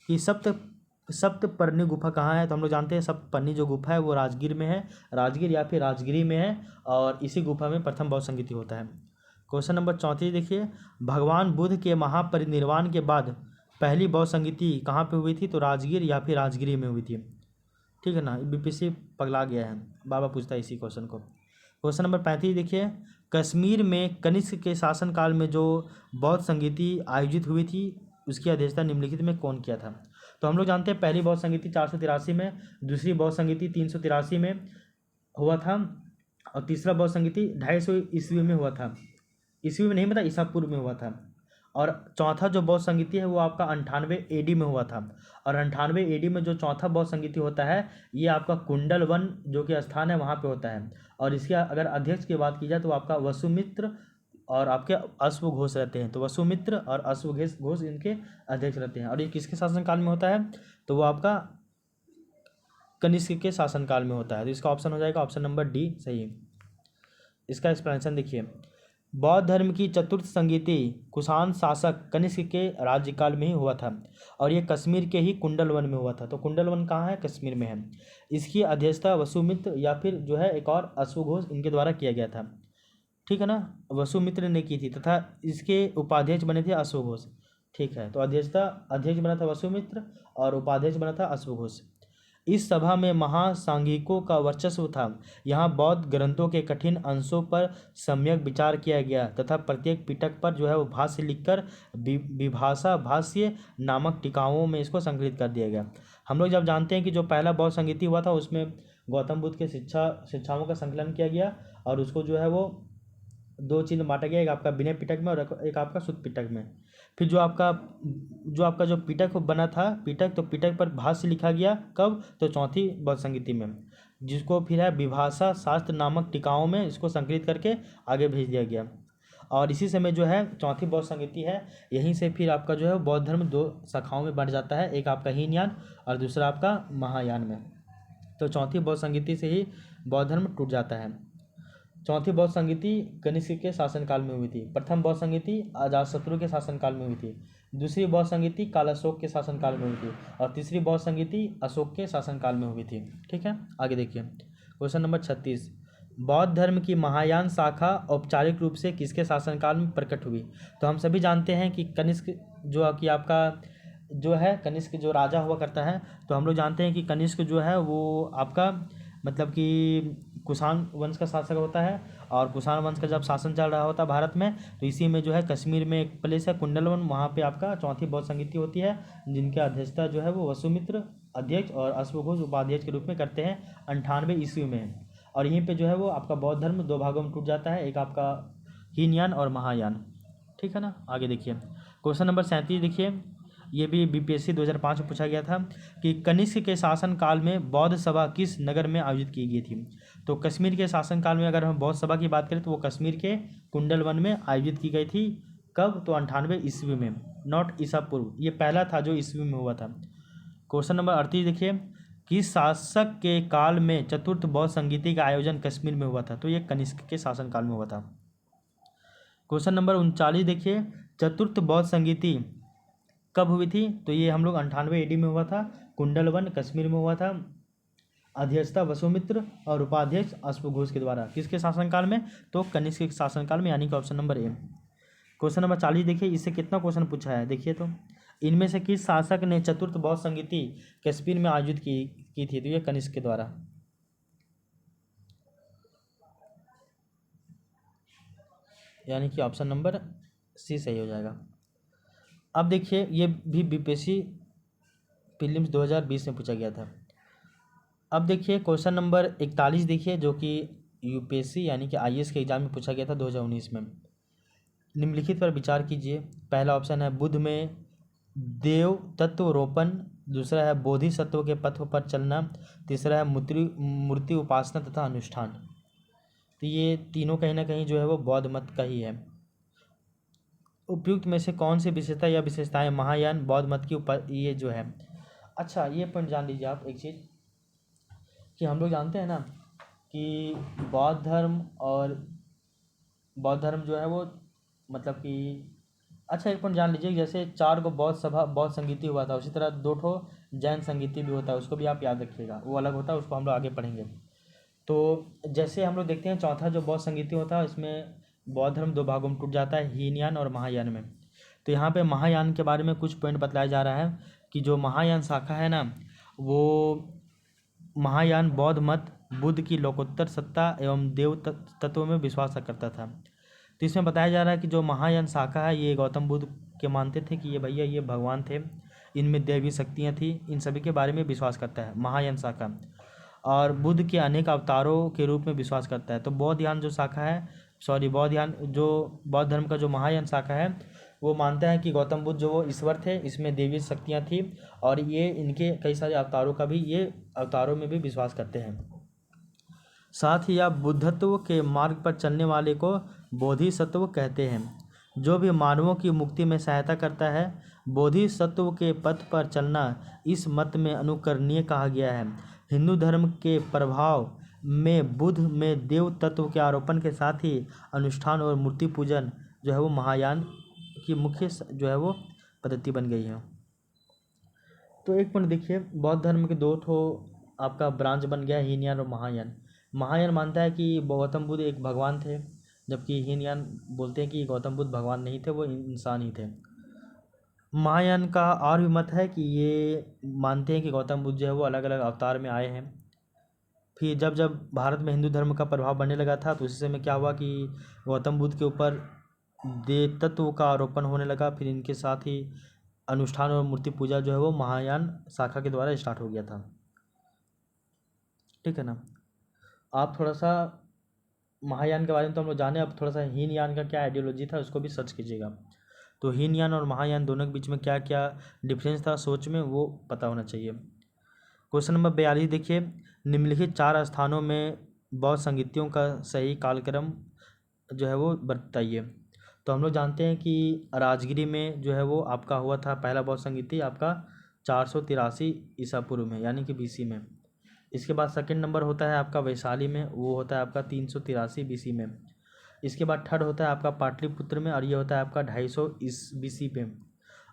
कि सप्तपर्णी गुफा कहाँ है। तो हम लोग जानते हैं सप्तपर्णी जो गुफा है वो राजगीर में है, राजगीर या फिर राजगिरी में है। और इसी गुफा में प्रथम बौद्ध संगीति होता है। क्वेश्चन नंबर 34 देखिए, भगवान बुद्ध के महापरिनिर्वाण के बाद पहली बौद्ध संगीति कहाँ पे हुई थी। तो राजगीर या फिर राजगिरी में हुई थी, ठीक है ना। बीपीएससी पगला गया है, बाबा पूछता है इसी क्वेश्चन को। क्वेश्चन नंबर 35 देखिए, कश्मीर में कनिष्क के शासनकाल में जो बौद्ध संगीति आयोजित हुई थी उसकी अध्यक्षता निम्नलिखित में कौन किया था। तो हम लोग जानते हैं पहली बौद्ध संगीति 483 में, दूसरी बौद्ध संगीति 383 में हुआ था और तीसरा बौद्ध संगीति 250 ईस्वी में हुआ था। ईस्वी में नहीं पता, ईसा पूर्व में हुआ था। और चौथा जो बौद्ध संगीति है वो आपका 98 AD में हुआ था। और 98 AD में जो चौथा बौद्ध संगीति होता है ये आपका कुंडल वन जो कि स्थान है वहाँ पे होता है। और इसके अगर अध्यक्ष की बात की जाए तो आपका वसुमित्र और आपके अश्वघोष रहते हैं। तो वसुमित्र और अश्वघोष इनके अध्यक्ष रहते हैं। और ये किसके शासनकाल में होता है। तो वो आपका कनिष्क के शासनकाल में होता है। तो इसका ऑप्शन हो जाएगा ऑप्शन नंबर डी सही। इसका एक्सप्लेनेशन देखिए, बौद्ध धर्म की चतुर्थ संगीति कुषाण शासक कनिष्क के राज्यकाल में ही हुआ था और ये कश्मीर के ही कुंडल वन में हुआ था। तो कुंडल वन कहाँ है, कश्मीर में है। इसकी अध्यक्षता वसुमित्र या फिर जो है एक और अश्वघोष इनके द्वारा किया गया था, ठीक है ना। वसुमित्र ने की थी तथा इसके उपाध्यक्ष बने थे अश्वघोष, ठीक है। तो अध्यक्ष बना था वसुमित्र और उपाध्यक्ष बना था अश्वघोष। इस सभा में महासांघिकों का वर्चस्व था। यहाँ बौद्ध ग्रंथों के कठिन अंशों पर सम्यक विचार किया गया तथा प्रत्येक पिटक पर जो है वो भाष्य लिखकर विभाषा भाष्य नामक टीकाओं में इसको संकलित कर दिया गया। हम लोग जब जानते हैं कि जो पहला बौद्ध संगीति हुआ था उसमें गौतम बुद्ध के शिक्षाओं का संकलन किया गया और उसको जो है वो दो चिन्ह बांटा गया, एक आपका विनय पिटक में और एक आपका सुत्त पिटक में। फिर जो आपका जो पिटक बना था तो पिटक पर भाष्य लिखा गया कब, तो चौथी बौद्ध संगीति में, जिसको फिर है विभाषा शास्त्र नामक टीकाओं में इसको संकलित करके आगे भेज दिया गया। और इसी समय जो है चौथी बौद्ध संगीति है, यहीं से फिर आपका जो है बौद्ध धर्म दो शाखाओं में बढ़ जाता है, एक आपका हीनयान और दूसरा आपका महायान में। तो चौथी बौद्ध संगीति से ही बौद्ध धर्म टूट जाता है। चौथी बौद्ध संगीति कनिष्क के शासनकाल में हुई थी। प्रथम बौद्ध संगीति अजातशत्रु के शासनकाल में हुई थी। दूसरी बौद्ध संगीति कालाशोक के शासनकाल में हुई थी और तीसरी बौद्ध संगीति अशोक के शासनकाल में हुई थी, ठीक है। आगे देखिए क्वेश्चन नंबर 36, बौद्ध धर्म की महायान शाखा औपचारिक रूप से किसके शासनकाल में प्रकट हुई। तो हम सभी जानते हैं कि कनिष्क जो कि आपका जो है कनिष्क जो राजा हुआ करता है, तो हम लोग जानते हैं कि कनिष्क जो है वो आपका मतलब कि कुषाण वंश का शासक होता है, और कुषाण वंश का जब शासन चल रहा होता है भारत में, तो इसी में जो है कश्मीर में एक प्लेस है कुंडलवन, वहाँ पे आपका चौथी बौद्ध संगीति होती है, जिनकी अध्यक्षता जो है वो वसुमित्र अध्यक्ष और अश्वघोष उपाध्यक्ष के रूप में करते हैं 98 ईस्वी में। और यहीं पे जो है वो आपका बौद्ध धर्म दो भागों में टूट जाता है, एक आपका हीनयान और महायान। ठीक है ना। आगे देखिए क्वेश्चन नंबर 37 देखिए, ये भी बीपीएससी 2005 में पूछा गया था कि कनिष्क के शासनकाल में बौद्ध सभा किस नगर में आयोजित की गई थी। तो कश्मीर के शासनकाल में अगर हम बौद्ध सभा की बात करें तो वो कश्मीर के कुंडलवन में आयोजित की गई थी। कब? तो 98 ईस्वी में, नॉट ईसा पूर्व। ये पहला था जो ईस्वी में हुआ था। क्वेश्चन नंबर 38 देखिए, किस शासक के काल में चतुर्थ बौद्ध संगीति का आयोजन कश्मीर में हुआ था। तो ये कनिष्क के शासनकाल में हुआ था। क्वेश्चन नंबर 39 देखिए, चतुर्थ बौद्ध संगीति कब हुई थी। तो ये हम लोग 98 AD में हुआ था, कुंडलवन कश्मीर में हुआ था। अध्यक्षता वसुमित्र और उपाध्यक्ष अश्वघोष के द्वारा। किसके शासनकाल में? तो कनिष्क के शासनकाल में, यानी कि option number A. Question number 40 देखिए, इससे कितना क्वेश्चन पूछा है देखिए, तो इनमें से किस शासक ने चतुर्थ बौद्ध संगीति कश्मीर में आयोजित की थी। तो ये कनिष्क के द्वारा, यानी कि ऑप्शन नंबर सी सही हो जाएगा। अब देखिए, ये भी बीपीएससी प्रीलिम्स 2020 में पूछा गया था। अब देखिए क्वेश्चन नंबर 41 देखिए, जो कि यूपीएससी यानी कि आईएएस के एग्जाम में पूछा गया था 2019 में। निम्नलिखित पर विचार कीजिए। पहला ऑप्शन है बुद्ध में देव तत्व रोपण, दूसरा है बोधिसत्व के पथ पर चलना, तीसरा है मूर्ति उपासना तथा अनुष्ठान। तो ये तीनों कहीं ना कहीं जो है वो बौद्ध मत का ही है। उपयुक्त में से कौन सी विशेषता या विशेषताएं महायान बौद्ध मत की ये जो है। अच्छा, ये पॉइंट जान लीजिए आप एक चीज़, कि हम लोग जानते हैं ना कि बौद्ध धर्म जो है वो मतलब कि, अच्छा एक पॉइंट जान लीजिए, जैसे 4 को बौद्ध संगीति हुआ था, उसी तरह 2 ठो जैन संगीति भी होता है, उसको भी आप याद रखिएगा, वो अलग होता है, उसको हम लोग आगे पढ़ेंगे। तो जैसे हम लोग देखते हैं चौथा जो बौद्ध संगीति होता है, इसमें बौद्ध धर्म 2 भागों में टूट जाता है, हीनयान और महायान में। तो यहाँ पे महायान के बारे में कुछ पॉइंट बतलाया जा रहा है कि जो महायान शाखा है ना, वो महायान बौद्ध मत बुद्ध की लोकोत्तर सत्ता एवं देव तत्व में विश्वास करता था। तो इसमें बताया जा रहा है कि जो महायान शाखा है, ये गौतम बुद्ध के मानते थे कि ये भैया ये भगवान थे, इनमें दैवी शक्तियाँ थी, इन सभी के बारे में विश्वास करता है महायान शाखा, और बुद्ध के अनेक अवतारों के रूप में विश्वास करता है। तो बौद्ध धर्म का जो महायान शाखा है, वो मानता है कि गौतम बुद्ध जो वो ईश्वर थे, इसमें देवी शक्तियाँ थी, और ये इनके कई सारे अवतारों में भी विश्वास करते हैं। साथ ही आप बुद्धत्व के मार्ग पर चलने वाले को बोधिसत्व कहते हैं, जो भी मानवों की मुक्ति में सहायता करता है। बोधिसत्व के पथ पर चलना इस मत में अनुकरणीय कहा गया है। हिंदू धर्म के प्रभाव में बुद्ध में देव तत्व के आरोपण के साथ ही अनुष्ठान और मूर्ति पूजन जो है वो महायान की मुख्य जो है वो पद्धति बन गई है। तो एक पॉइंट देखिए, बौद्ध धर्म के 2 ठो आपका ब्रांच बन गया, हीनयान और महायान। महायान मानता है कि गौतम बुद्ध एक भगवान थे, जबकि हीनयान बोलते हैं कि गौतम बुद्ध भगवान नहीं थे, वो इंसान ही थे। महायान का और भी मत है कि ये मानते हैं कि गौतम बुद्ध जो है वो अलग अलग अवतार में आए हैं। फिर जब भारत में हिंदू धर्म का प्रभाव बढ़ने लगा था, तो उसी समय क्या हुआ कि गौतम बुद्ध के ऊपर देव तत्व का आरोपण होने लगा। फिर इनके साथ ही अनुष्ठान और मूर्ति पूजा जो है वो महायान शाखा के द्वारा स्टार्ट हो गया था। ठीक है ना। आप थोड़ा सा महायान के बारे में तो हम लोग जाने, अब थोड़ा सा हीनयान का क्या आइडियोलॉजी था उसको भी सर्च कीजिएगा। तो हीनयान और महायान दोनों के बीच में क्या क्या डिफरेंस था सोच में, वो पता होना चाहिए। क्वेश्चन नंबर 42 देखिए, निम्नलिखित 4 स्थानों में बौद्ध संगीतियों का सही कालक्रम जो है वो बताइए। तो हम लोग जानते हैं कि राजगिरी में जो है वो आपका हुआ था पहला बौद्ध संगीति आपका 483 ईसा पूर्व में, यानी कि BC में। इसके बाद सेकंड नंबर होता है आपका वैशाली में, वो होता है आपका 383 BC में। इसके बाद थर्ड होता है आपका पाटलिपुत्र में, और ये होता है आपका 250 BC पे।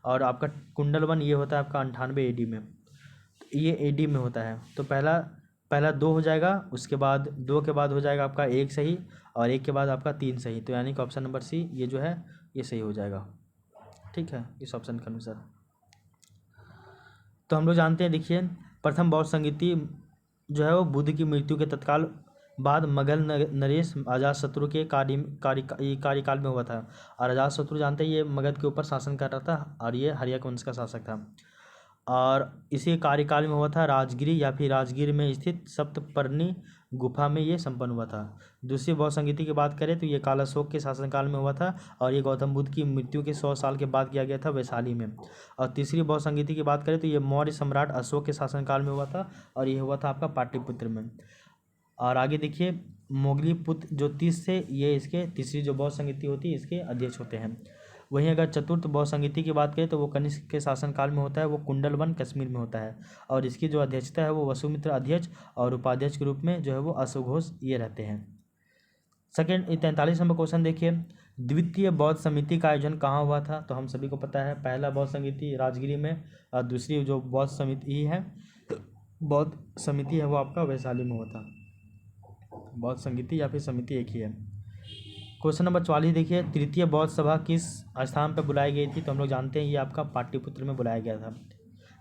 और आपका कुंडलवन ये होता है आपका 98 AD में, ये AD में होता है। तो पहला 2 हो जाएगा, उसके बाद 2 के बाद हो जाएगा आपका 1 सही, और 1 के बाद आपका 3 सही। तो यानी कि ऑप्शन नंबर सी ये जो है ये सही हो जाएगा। ठीक है, इस ऑप्शन के अनुसार। तो हम लोग जानते हैं, देखिए प्रथम बौद्ध संगीति जो है वो बुद्ध की मृत्यु के तत्काल बाद मुगल नरेश अजातशत्रु के कार्यकाल में हुआ था। और अजातशत्रु जानते हैं ये मगध के ऊपर शासन कर रहा था और ये हर्यक वंश का शासक था। और इसी कार्यकाल में हुआ था राजगिरी या फिर राजगीर में स्थित सप्तपर्णी गुफा में ये संपन्न हुआ था। दूसरी बौद्ध संगीति की बात करें तो ये कालाशोक के शासनकाल में हुआ था और ये गौतम बुद्ध की मृत्यु के 100 साल के बाद किया गया था वैशाली में। और तीसरी बौद्ध संगीति की बात करें तो ये मौर्य सम्राट अशोक के शासनकाल में हुआ था और ये हुआ था आपका पाटलिपुत्र में। और आगे देखिए मोगली पुत्र जो 30 थे ये इसके तीसरी जो बौद्ध संगीति होती है इसके अध्यक्ष होते हैं। वहीं अगर चतुर्थ बौद्ध संगीति की बात करें तो वो कनिष्क के शासनकाल में होता है, वो कुंडलवन कश्मीर में होता है और इसकी जो अध्यक्षता है वो वसुमित्र अध्यक्ष और उपाध्यक्ष के रूप में जो है वो अश्वघोष ये रहते हैं। सेकेंड 43 नंबर क्वेश्चन देखिए, द्वितीय बौद्ध समिति का आयोजन कहाँ हुआ था? तो हम सभी को पता है पहला बौद्ध समिति राजगिरी में और दूसरी जो बौद्ध समिति है वो आपका वैशाली में हुआ था। बौद्ध संगीति या फिर समिति एक ही है। क्वेश्चन नंबर 44 देखिए, तृतीय बौद्ध सभा किस स्थान पर बुलाई गई थी? तो हम लोग जानते हैं ये आपका पाटलिपुत्र में बुलाया गया था।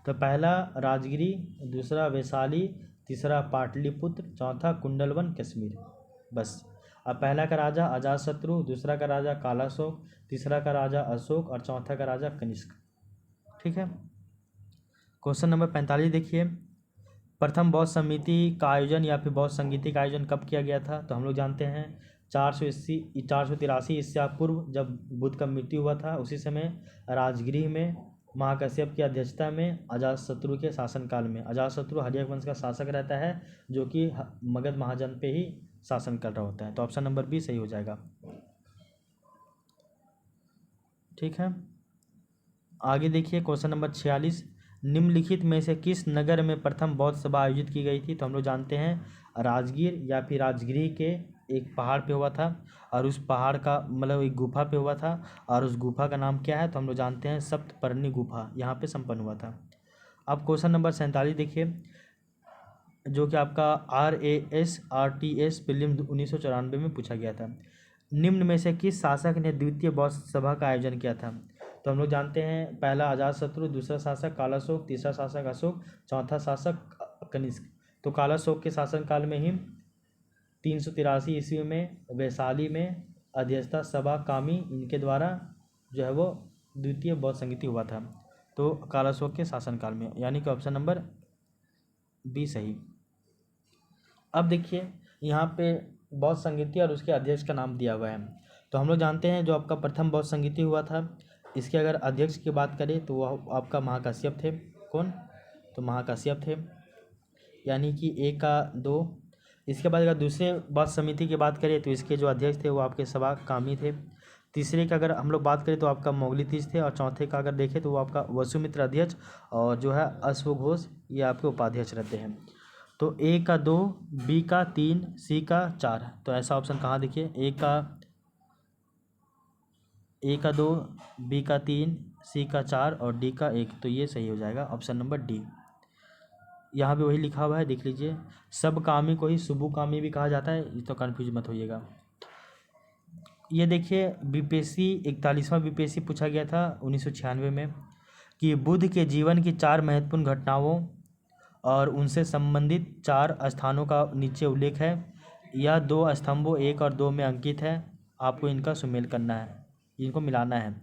तो पहला राजगिरी, दूसरा वैशाली, तीसरा पाटलिपुत्र, चौथा कुंडलवन कश्मीर। बस। अब पहला का राजा अजातशत्रु, दूसरा का राजा कालाशोक, तीसरा का राजा अशोक और चौथा का राजा कनिष्क। ठीक है। क्वेश्चन नंबर 45 देखिए, प्रथम बौद्ध समिति का आयोजन या फिर बौद्ध संगीति का आयोजन कब किया गया था? तो हम लोग जानते हैं 483 ईसा पूर्व जब बुद्ध का मृत्यु हुआ था उसी समय राजगृह में महाकश्यप की अध्यक्षता में अजातशत्रु के शासनकाल में। अजातशत्रु हर्यक वंश का शासक रहता है जो कि मगध महाजन पे ही शासन कर रहा होता है। तो ऑप्शन नंबर बी सही हो जाएगा। ठीक है। आगे देखिए क्वेश्चन नंबर 46, निम्नलिखित में से किस नगर में प्रथम बौद्ध सभा आयोजित की गई थी? तो हम लोग जानते हैं राजगीर या फिर राजगृह के एक पहाड़ पे हुआ था और उस पहाड़ का मतलब एक गुफा पे हुआ था और उस गुफा का नाम क्या है? तो हम लोग जानते हैं सप्तपर्णी गुफा, यहाँ पे संपन्न हुआ था। अब क्वेश्चन नंबर 47 देखिए, जो कि आपका RTS प्रीलिम्स 1994 में पूछा गया था। निम्न में से किस शासक ने द्वितीय बौद्ध सभा का आयोजन किया था? तो हम लोग जानते हैं पहला अजातशत्रु, दूसरा शासक कालाशोक, तीसरा शासक अशोक, चौथा शासक कनिष्क। तो कालाशोक के शासनकाल में ही 383 ईस्वी में वैशाली में अध्यक्षता सभा कामी इनके द्वारा जो है वो द्वितीय बौद्ध संगीति हुआ था। तो कालाशोक के शासनकाल में, यानी कि ऑप्शन नंबर बी सही। अब देखिए यहाँ पे बौद्ध संगीति और उसके अध्यक्ष का नाम दिया हुआ है। तो हम लोग जानते हैं जो आपका प्रथम बौद्ध संगीति हुआ था इसके अगर अध्यक्ष की बात करें तो वह आपका महाकश्यप थे। कौन? तो महाकश्यप थे, यानी कि 1 का 2। इसके बाद अगर दूसरे बौद्ध समिति की बात करें तो इसके जो अध्यक्ष थे वो आपके सभा कामी थे। तीसरे का अगर हम लोग बात करें तो आपका मोगलीतीज थे और चौथे का अगर देखें तो वो आपका वसुमित्र अध्यक्ष और जो है अश्वघोष ये आपके उपाध्यक्ष रहते हैं। तो A का 2, B का 3, C का 4। तो ऐसा ऑप्शन कहाँ देखिए, A का 2, B का 3, C का 4 और D का 1। तो ये सही हो जाएगा ऑप्शन नंबर डी। यहाँ पे वही लिखा हुआ है, देख लीजिए। सब कामी को ही सुबु कामी भी कहा जाता है, तो कन्फ्यूज मत होइएगा। ये देखिए बीपीएससी 41वां बीपीएससी पूछा गया था 1996 में कि बुद्ध के जीवन की 4 महत्वपूर्ण घटनाओं और उनसे संबंधित 4 स्थानों का नीचे उल्लेख है। यह 2 स्तंभों 1 और 2 में अंकित है, आपको इनका सुमेल करना है, इनको मिलाना है।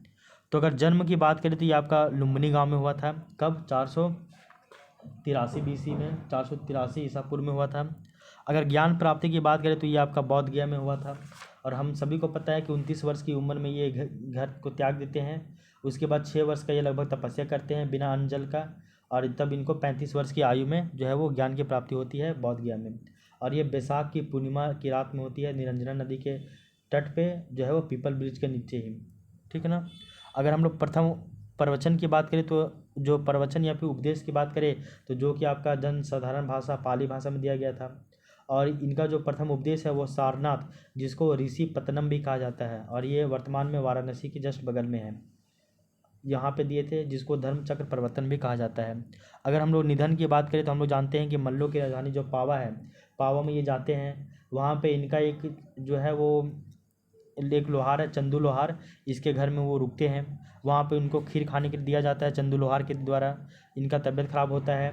तो अगर जन्म की बात करें तो ये आपका लुम्बिनी गांव में हुआ था। कब? 483 BC में, 483 ईसा पूर्व में हुआ था। अगर ज्ञान प्राप्ति की बात करें तो ये आपका बोध गया में हुआ था। और हम सभी को पता है कि 29 वर्ष की उम्र में ये घर को त्याग देते हैं। उसके बाद 6 वर्ष का ये लगभग तपस्या करते हैं बिना अन्न जल का, और तब इनको 35 वर्ष की आयु में जो है वो ज्ञान की प्राप्ति होती है बोध गया में। और ये बैसाख की पूर्णिमा की रात में होती है निरंजना नदी के तट पे जो है वो पीपल ब्रिज के नीचे ही। ठीक है ना। अगर हम लोग प्रथम प्रवचन की बात करें तो जो प्रवचन या फिर उपदेश की बात करें तो जो कि आपका जन साधारण भाषा पाली भाषा में दिया गया था। और इनका जो प्रथम उपदेश है वो सारनाथ, जिसको ऋषि पतनम भी कहा जाता है, और ये वर्तमान में वाराणसी के जस्ट बगल में है, यहाँ पे दिए थे, जिसको धर्मचक्र प्रवर्तन भी कहा जाता है। अगर हम लोग निधन की बात करें तो हम लोग जानते हैं कि मल्लों की राजधानी जो पावा है, पावा में ये जाते हैं। वहाँ पे इनका एक जो है वो एक लोहार है, चंदू लोहार, इसके घर में वो रुकते हैं। वहाँ पे उनको खीर खाने के लिए दिया जाता है चंदू लोहार के द्वारा। इनका तबीयत खराब होता है,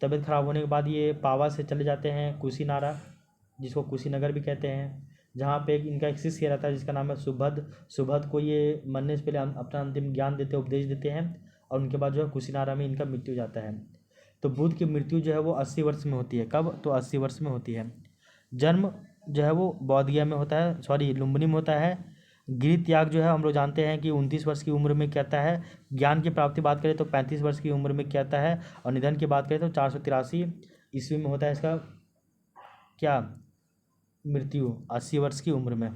तबीयत खराब होने के बाद ये पावा से चले जाते हैं कुशीनारा, जिसको कुशीनगर भी कहते हैं, जहाँ पे इनका एक शिष्य रहता है जिसका नाम है सुभद। सुभद को ये मरने से पहले अपना अंतिम ज्ञान देते, उपदेश देते हैं, और उनके बाद जो है कुशीनारा में इनका मृत्यु हो जाता है। तो बुद्ध की मृत्यु जो है वो 80 वर्ष में होती है। कब? तो 80 वर्ष में होती है। जन्म जो है वो बोधगया में होता है, सॉरी लुम्बिनी में होता है। गृह त्याग जो है हम लोग जानते हैं कि 29 वर्ष की उम्र में कहता है। ज्ञान की प्राप्ति बात करें तो 35 वर्ष की उम्र में कहता है, और निधन की बात करें तो 483 ईस्वी में होता है इसका क्या मृत्यु, 80 वर्ष की उम्र में।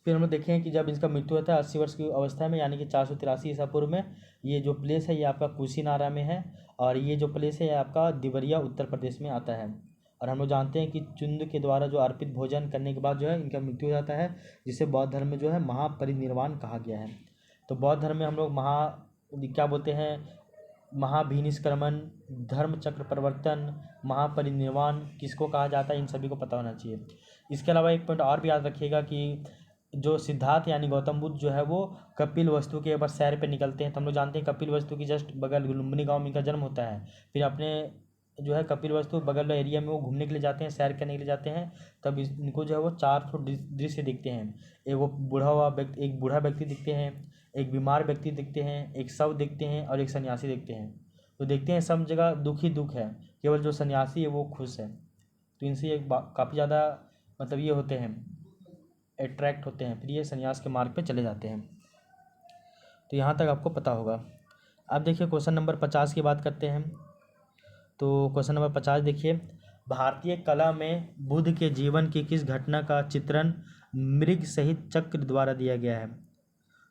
फिर हम लोग देखें कि जब इसका मृत्यु होता है 80 वर्ष की अवस्था में, यानी कि 483 ईसा पूर्व में, ये जो प्लेस है ये आपका कुशीनारा में है, और ये जो प्लेस है ये आपका देवरिया उत्तर प्रदेश में आता है। और हम लोग जानते हैं कि चुंद के द्वारा जो अर्पित भोजन करने के बाद जो है इनका मृत्यु हो जाता है, जिसे बौद्ध धर्म में जो है महापरिनिर्वाण कहा गया है। तो बौद्ध धर्म में हम लोग क्या बोलते हैं, महाभिनिष्क्रमण, धर्म चक्र परिवर्तन, महापरिनिर्वाण किसको कहा जाता है, इन सभी को पता होना चाहिए। इसके अलावा एक पॉइंट और भी याद रखिएगा कि जो सिद्धार्थ यानी गौतम बुद्ध जो है वो कपिल वस्तु के ऊपर सैर पे निकलते हैं। तो हम लोग जानते हैं कपिल वस्तु की जस्ट बगल लुम्बिनी गांव में इनका जन्म होता है। फिर अपने जो है कपिल वस्तु बगल एरिया में वो घूमने के लिए जाते हैं, सैर करने के लिए जाते हैं। तब इनको जो है वो 4 ठो दृश्य दिखते हैं। एक बूढ़ा व्यक्ति दिखते हैं, एक बीमार व्यक्ति दिखते हैं, एक शव दिखते हैं, और एक सन्यासी दिखते हैं। तो देखते हैं सब जगह दुख ही दुख है, केवल जो सन्यासी है वो खुश है। तो इनसे एक काफ़ी ज़्यादा मतलब ये होते हैं, अट्रैक्ट होते हैं, फिर ये सन्यास के मार्ग पे चले जाते हैं। तो यहाँ तक आपको पता होगा। अब देखिए क्वेश्चन नंबर 50 की बात करते हैं। तो क्वेश्चन नंबर 50 देखिए, भारतीय कला में बुद्ध के जीवन की किस घटना का चित्रण मृग सहित चक्र द्वारा दिया गया है?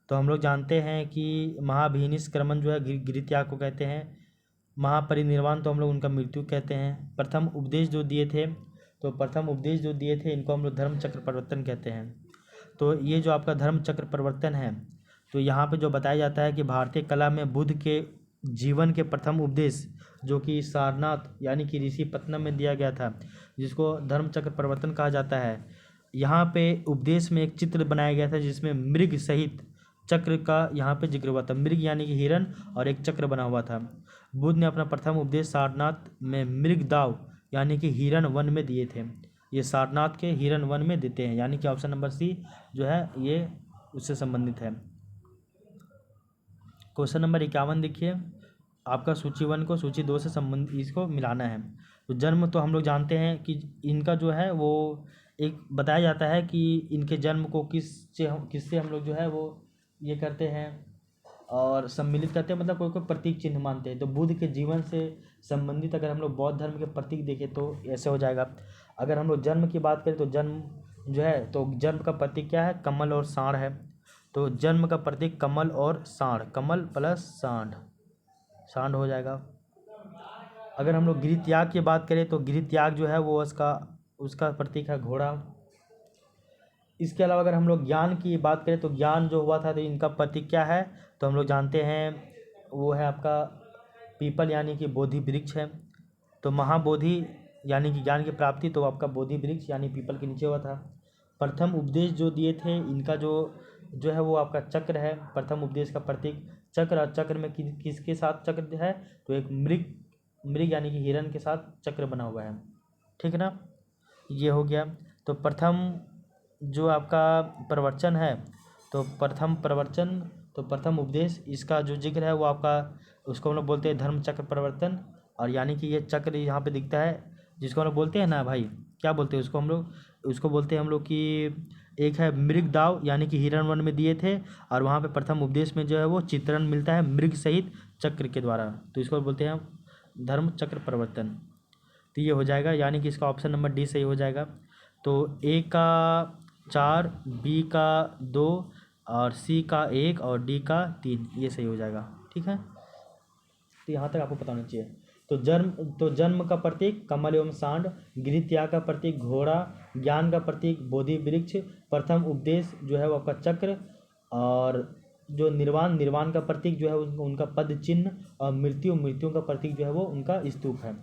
तो हम लोग जानते हैं कि महाभिनिष्क्रमण जो है गृहत्याग को कहते हैं। महापरिनिर्वाण तो हम लोग उनका मृत्यु कहते हैं। प्रथम उपदेश जो दिए थे इनको हम लोग धर्म चक्र परिवर्तन कहते हैं। तो ये जो आपका धर्म चक्र परिवर्तन है, तो यहाँ पे जो बताया जाता है कि भारतीय कला में बुद्ध के जीवन के प्रथम उपदेश जो कि सारनाथ यानी कि ऋषिपत्तनम में दिया गया था, जिसको धर्म चक्र परिवर्तन कहा जाता है। यहाँ पे उपदेश में एक चित्र बनाया गया था जिसमें मृग सहित चक्र का यहाँ पे जिक्र हुआ था। मृग यानी कि हिरण और एक चक्र बना हुआ था। बुद्ध ने अपना प्रथम उपदेश सारनाथ में मृगदाव यानी कि हिरण वन में दिए थे। ये सारनाथ के हिरण वन में देते हैं, यानी कि ऑप्शन नंबर सी जो है ये उससे संबंधित है। क्वेश्चन नंबर 51 देखिए, आपका सूची 1 को सूची 2 से संबंधित इसको मिलाना है। तो जन्म तो हम लोग जानते हैं कि इनका जो है वो एक बताया जाता है कि इनके जन्म को किससे हम लोग जो है वो ये करते हैं और सम्मिलित करते हैं, मतलब कोई प्रतीक चिन्ह मानते हैं। तो बुद्ध के जीवन से संबंधित अगर हम लोग बौद्ध धर्म के प्रतीक देखें तो ऐसे हो जाएगा। अगर हम लोग जन्म की बात करें तो जन्म जो है तो जन्म का प्रतीक क्या है, कमल और सांड है। तो जन्म का प्रतीक कमल और सांड, कमल प्लस सांड हो जाएगा। अगर हम लोग गृह त्याग की बात करें तो गृह त्याग जो है वो उसका प्रतीक है घोड़ा। इसके अलावा अगर हम लोग ज्ञान की बात करें तो ज्ञान जो हुआ था तो इनका प्रतीक क्या है, तो हम लोग जानते हैं वो है आपका पीपल यानी कि बोधि वृक्ष है। तो महाबोधि यानी कि ज्ञान की प्राप्ति, तो आपका बोधि वृक्ष यानी पीपल के नीचे हुआ था। प्रथम उपदेश जो दिए थे इनका जो है वो आपका चक्र है। प्रथम उपदेश का प्रतीक चक्र, और चक्र में किसके साथ चक्र है, तो एक मृग यानी कि हिरण के साथ चक्र बना हुआ है, ठीक है ना। ये हो गया। तो प्रथम जो आपका प्रवचन है, तो प्रथम उपदेश इसका जो जिक्र है वो आपका उसको हम लोग बोलते हैं धर्म चक्र परिवर्तन। और यानी कि ये चक्र यहाँ पे दिखता है जिसको हम लोग बोलते हैं ना भाई, क्या बोलते हैं उसको बोलते हैं हम लोग कि एक है मृग दाव यानी कि हिरण वन में दिए थे, और वहाँ पे प्रथम उपदेश में जो है वो चित्रण मिलता है मृग सहित चक्र के द्वारा, तो इसको बोलते हैं धर्म चक्र परिवर्तन। तो ये हो जाएगा, यानी कि इसका ऑप्शन नंबर डी सही हो जाएगा। तो ए का 4, बी का 2 और सी का 1 और डी का 3 ये सही हो जाएगा, ठीक है। तो यहाँ तक आपको पता होना चाहिए। तो जन्म का प्रतीक कमल एवं सांड, गृह त्याग का प्रतीक घोड़ा, ज्ञान का प्रतीक बोधि वृक्ष, प्रथम उपदेश जो है वो आपका चक्र, और जो निर्वाण का प्रतीक जो है उनका पद चिन्ह, और मृत्यु का प्रतीक जो है वो उनका स्तूप है,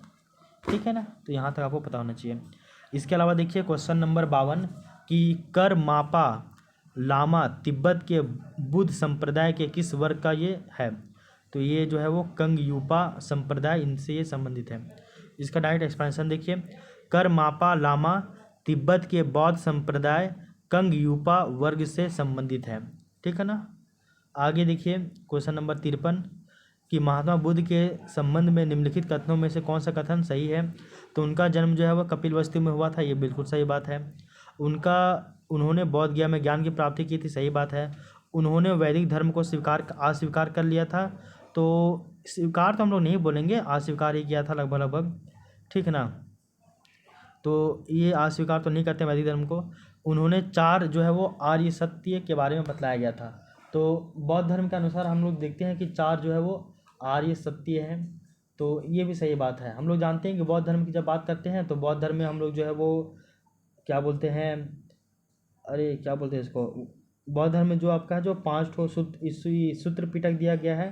ठीक है ना। तो यहाँ तक आपको पता होना चाहिए। इसके अलावा देखिए क्वेश्चन नंबर 52 कि कर मापा लामा तिब्बत के बुद्ध संप्रदाय के किस वर्ग का ये है, तो ये जो है वो कंगयूपा संप्रदाय, इनसे ये संबंधित है। इसका डायरेक्ट एक्सपेंशन देखिए, करमापा लामा तिब्बत के बौद्ध संप्रदाय कंगयूपा वर्ग से संबंधित है। ठीक है ना। आगे देखिए क्वेश्चन नंबर 53 कि महात्मा बुद्ध के संबंध में निम्नलिखित कथनों में से कौन सा कथन सही है। तो उनका जन्म जो है वह कपिलवस्तु में हुआ था, ये बिल्कुल सही बात है। उन्होंने बौद्ध गया में ज्ञान की प्राप्ति की थी, सही बात है। उन्होंने वैदिक धर्म को अस्वीकार कर लिया था, तो स्वीकार तो हम लोग नहीं बोलेंगे, अस्वीकार ही किया था लगभग। ठीक है ना। तो ये अस्वीकार तो नहीं करते वैदिक धर्म को। उन्होंने 4 जो है वो आर्य सत्य के बारे में बतलाया गया था। तो बौद्ध धर्म के अनुसार हम लोग देखते हैं कि 4 जो है वो आर्य सत्य है, तो ये भी सही बात है। हम लोग जानते हैं कि बौद्ध धर्म की जब बात करते हैं तो बौद्ध धर्म में हम लोग जो है वो क्या बोलते हैं, अरे क्या बोलते हैं इसको, बौद्ध धर्म में जो आपका है जो 5 सूत्र पिटक दिया गया है,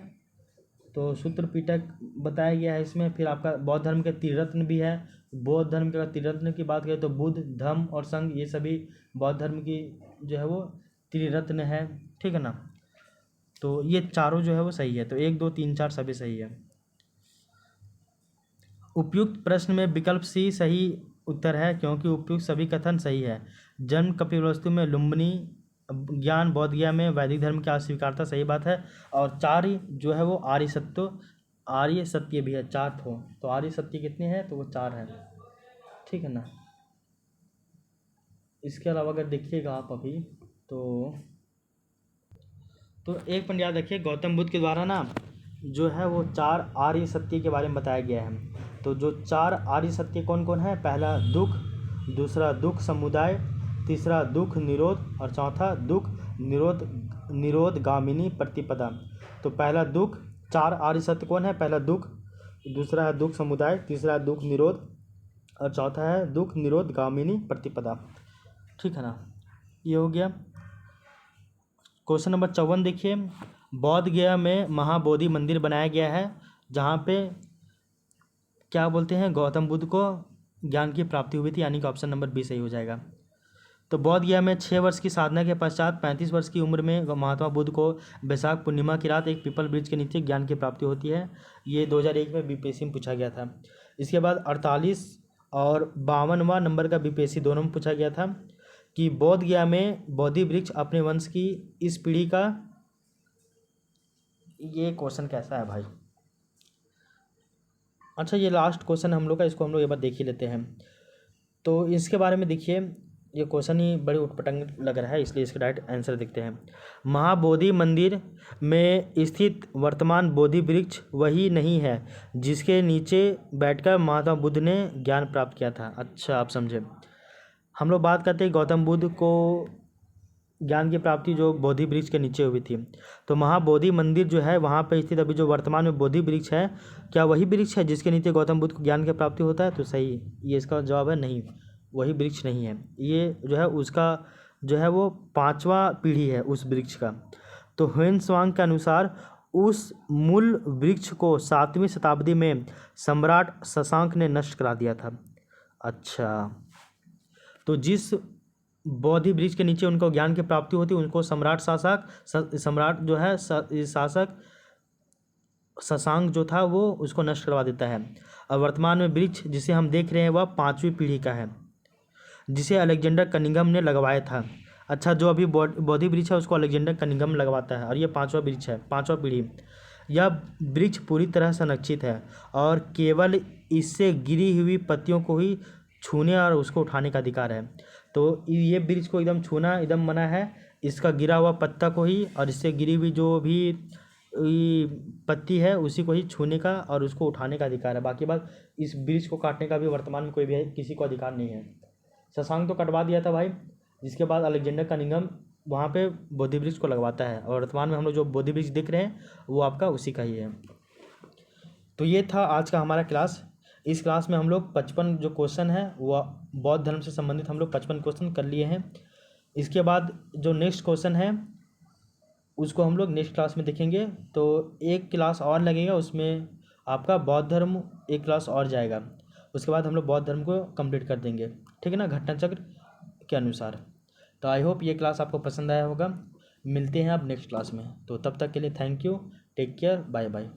तो सूत्र पिटक बताया गया है इसमें। फिर आपका बौद्ध धर्म के त्रिरत्न भी है। बौद्ध धर्म के त्रिरत्न की बात करें तो बुद्ध, धम्म और संघ, ये सभी बौद्ध धर्म की जो है वो त्रिरत्न है। ठीक है ना। तो ये चारों जो है वो सही है, तो 1 2 3 4 सभी सही है। उपयुक्त प्रश्न में विकल्प सी सही उत्तर है, क्योंकि उपयुक्त सभी कथन सही है। जन्म कपिलवस्तु में, लुम्बिनी ज्ञान बौद्ध गया में, वैदिक धर्म की अस्वीकारता, सही बात है। और 4 जो है वो आर्य सत्य भी है, 4 तो आर्य सत्य कितने हैं, तो वो 4 है। ठीक है ना। इसके अलावा अगर देखिएगा आप अभी तो एक पॉइंट याद रखिए, गौतम बुद्ध के द्वारा ना जो है वो 4 आर्य सत्य के बारे में बताया गया है। तो जो 4 आर्य सत्य कौन कौन है, पहला दुख, दूसरा दुख समुदाय, तीसरा दुख निरोध और चौथा दुख निरोधगामिनी प्रतिपदा। तो पहला दुख, 4 आर्य सत्य कौन है, पहला दुख, दूसरा है दुख समुदाय, तीसरा है दुख निरोध और चौथा है दुख निरोधगामिनी प्रतिपदा। ठीक है ना। ये हो गया। क्वेश्चन नंबर 54 देखिए, बौद्ध गया में महाबोधि मंदिर बनाया गया है, जहाँ पे क्या बोलते हैं, गौतम बुद्ध को ज्ञान की प्राप्ति हुई थी, यानी कि ऑप्शन नंबर बी सही हो जाएगा। तो बौद्ध गया में 6 वर्ष की साधना के पश्चात 35 वर्ष की उम्र में महात्मा बुद्ध को बैसाख पूर्णिमा की रात एक पीपल वृक्ष के नीचे ज्ञान की प्राप्ति होती है। ये 2001 में बीपीएससी में पूछा गया था। इसके बाद 48 और 52वां नंबर का बीपीएससी दोनों में पूछा गया था कि बौद्ध गया में बोधि वृक्ष अपने वंश की इस पीढ़ी का, ये क्वेश्चन कैसा है भाई। अच्छा, ये लास्ट क्वेश्चन हम लोग का, इसको हम लोग एक बार देख ही लेते हैं। तो इसके बारे में देखिए, ये क्वेश्चन ही बड़े उटपटंग लग रहा है, इसलिए इसके डायरेक्ट आंसर देखते हैं। महाबोधि मंदिर में स्थित वर्तमान बोधि वृक्ष वही नहीं है जिसके नीचे बैठकर महात्मा बुद्ध ने ज्ञान प्राप्त किया था। अच्छा, आप समझे। हम लोग बात करते हैं गौतम बुद्ध को ज्ञान की प्राप्ति जो बोधि वृक्ष के नीचे हुई थी। तो महाबोधि मंदिर जो है वहाँ पर स्थित अभी जो वर्तमान में बोधि वृक्ष है, क्या वही वृक्ष है जिसके नीचे गौतम बुद्ध को ज्ञान की प्राप्ति होता है? तो सही, ये इसका जवाब है नहीं, वही वृक्ष नहीं है। ये जो है उसका जो है वो 5वां पीढ़ी है उस वृक्ष का। तो ह्वेन-त्सांग के अनुसार उस मूल वृक्ष को 7वीं शताब्दी में सम्राट शशांक ने नष्ट करा दिया था। अच्छा, तो जिस बोधि वृक्ष के नीचे उनको ज्ञान की प्राप्ति होती है उनको सम्राट जो है शासक शशांक जो था वो उसको नष्ट करवा देता है। और वर्तमान में वृक्ष जिसे हम देख रहे हैं वह 5वीं पीढ़ी का है, जिसे अलेक्जेंडर कनिंघम ने लगवाया था। अच्छा, जो अभी बोधि वृक्ष है उसको अलेक्जेंडर कनिंघम लगवाता है, और ये 5वां वृक्ष है, 5वां पीढ़ी। यह वृक्ष पूरी तरह संरक्षित है और केवल इससे गिरी हुई पत्तियों को ही छूने और उसको उठाने का अधिकार है। तो ये वृक्ष को एकदम छूना एकदम मना है, इसका गिरा हुआ पत्ता को ही और इससे गिरी हुई जो भी पत्ती है उसी को ही छूने का और उसको उठाने का अधिकार है। बाकी बात इस वृक्ष को काटने का भी वर्तमान में कोई भी किसी को अधिकार नहीं है। शशांक तो कटवा दिया था भाई, जिसके बाद अलेक्जेंडर कनिंघम वहाँ पे बोधि वृक्ष को लगवाता है, और वर्तमान में हम लोग जो बोधि वृक्ष देख रहे हैं वो आपका उसी का ही है। तो ये था आज का हमारा क्लास। इस क्लास में हम लोग 55 जो क्वेश्चन है वो बौद्ध धर्म से संबंधित हम लोग 55 क्वेश्चन कर लिए हैं। इसके बाद जो नेक्स्ट क्वेश्चन है उसको हम लोग नेक्स्ट क्लास में देखेंगे। तो एक क्लास और लगेगा, उसमें आपका बौद्ध धर्म एक क्लास और जाएगा, उसके बाद हम लोग बौद्ध धर्म को कंप्लीट कर देंगे, ठीक है ना, घटना चक्र के अनुसार। तो आई होप ये क्लास आपको पसंद आया होगा। मिलते हैं आप नेक्स्ट क्लास में, तो तब तक के लिए thank you, take care, bye bye.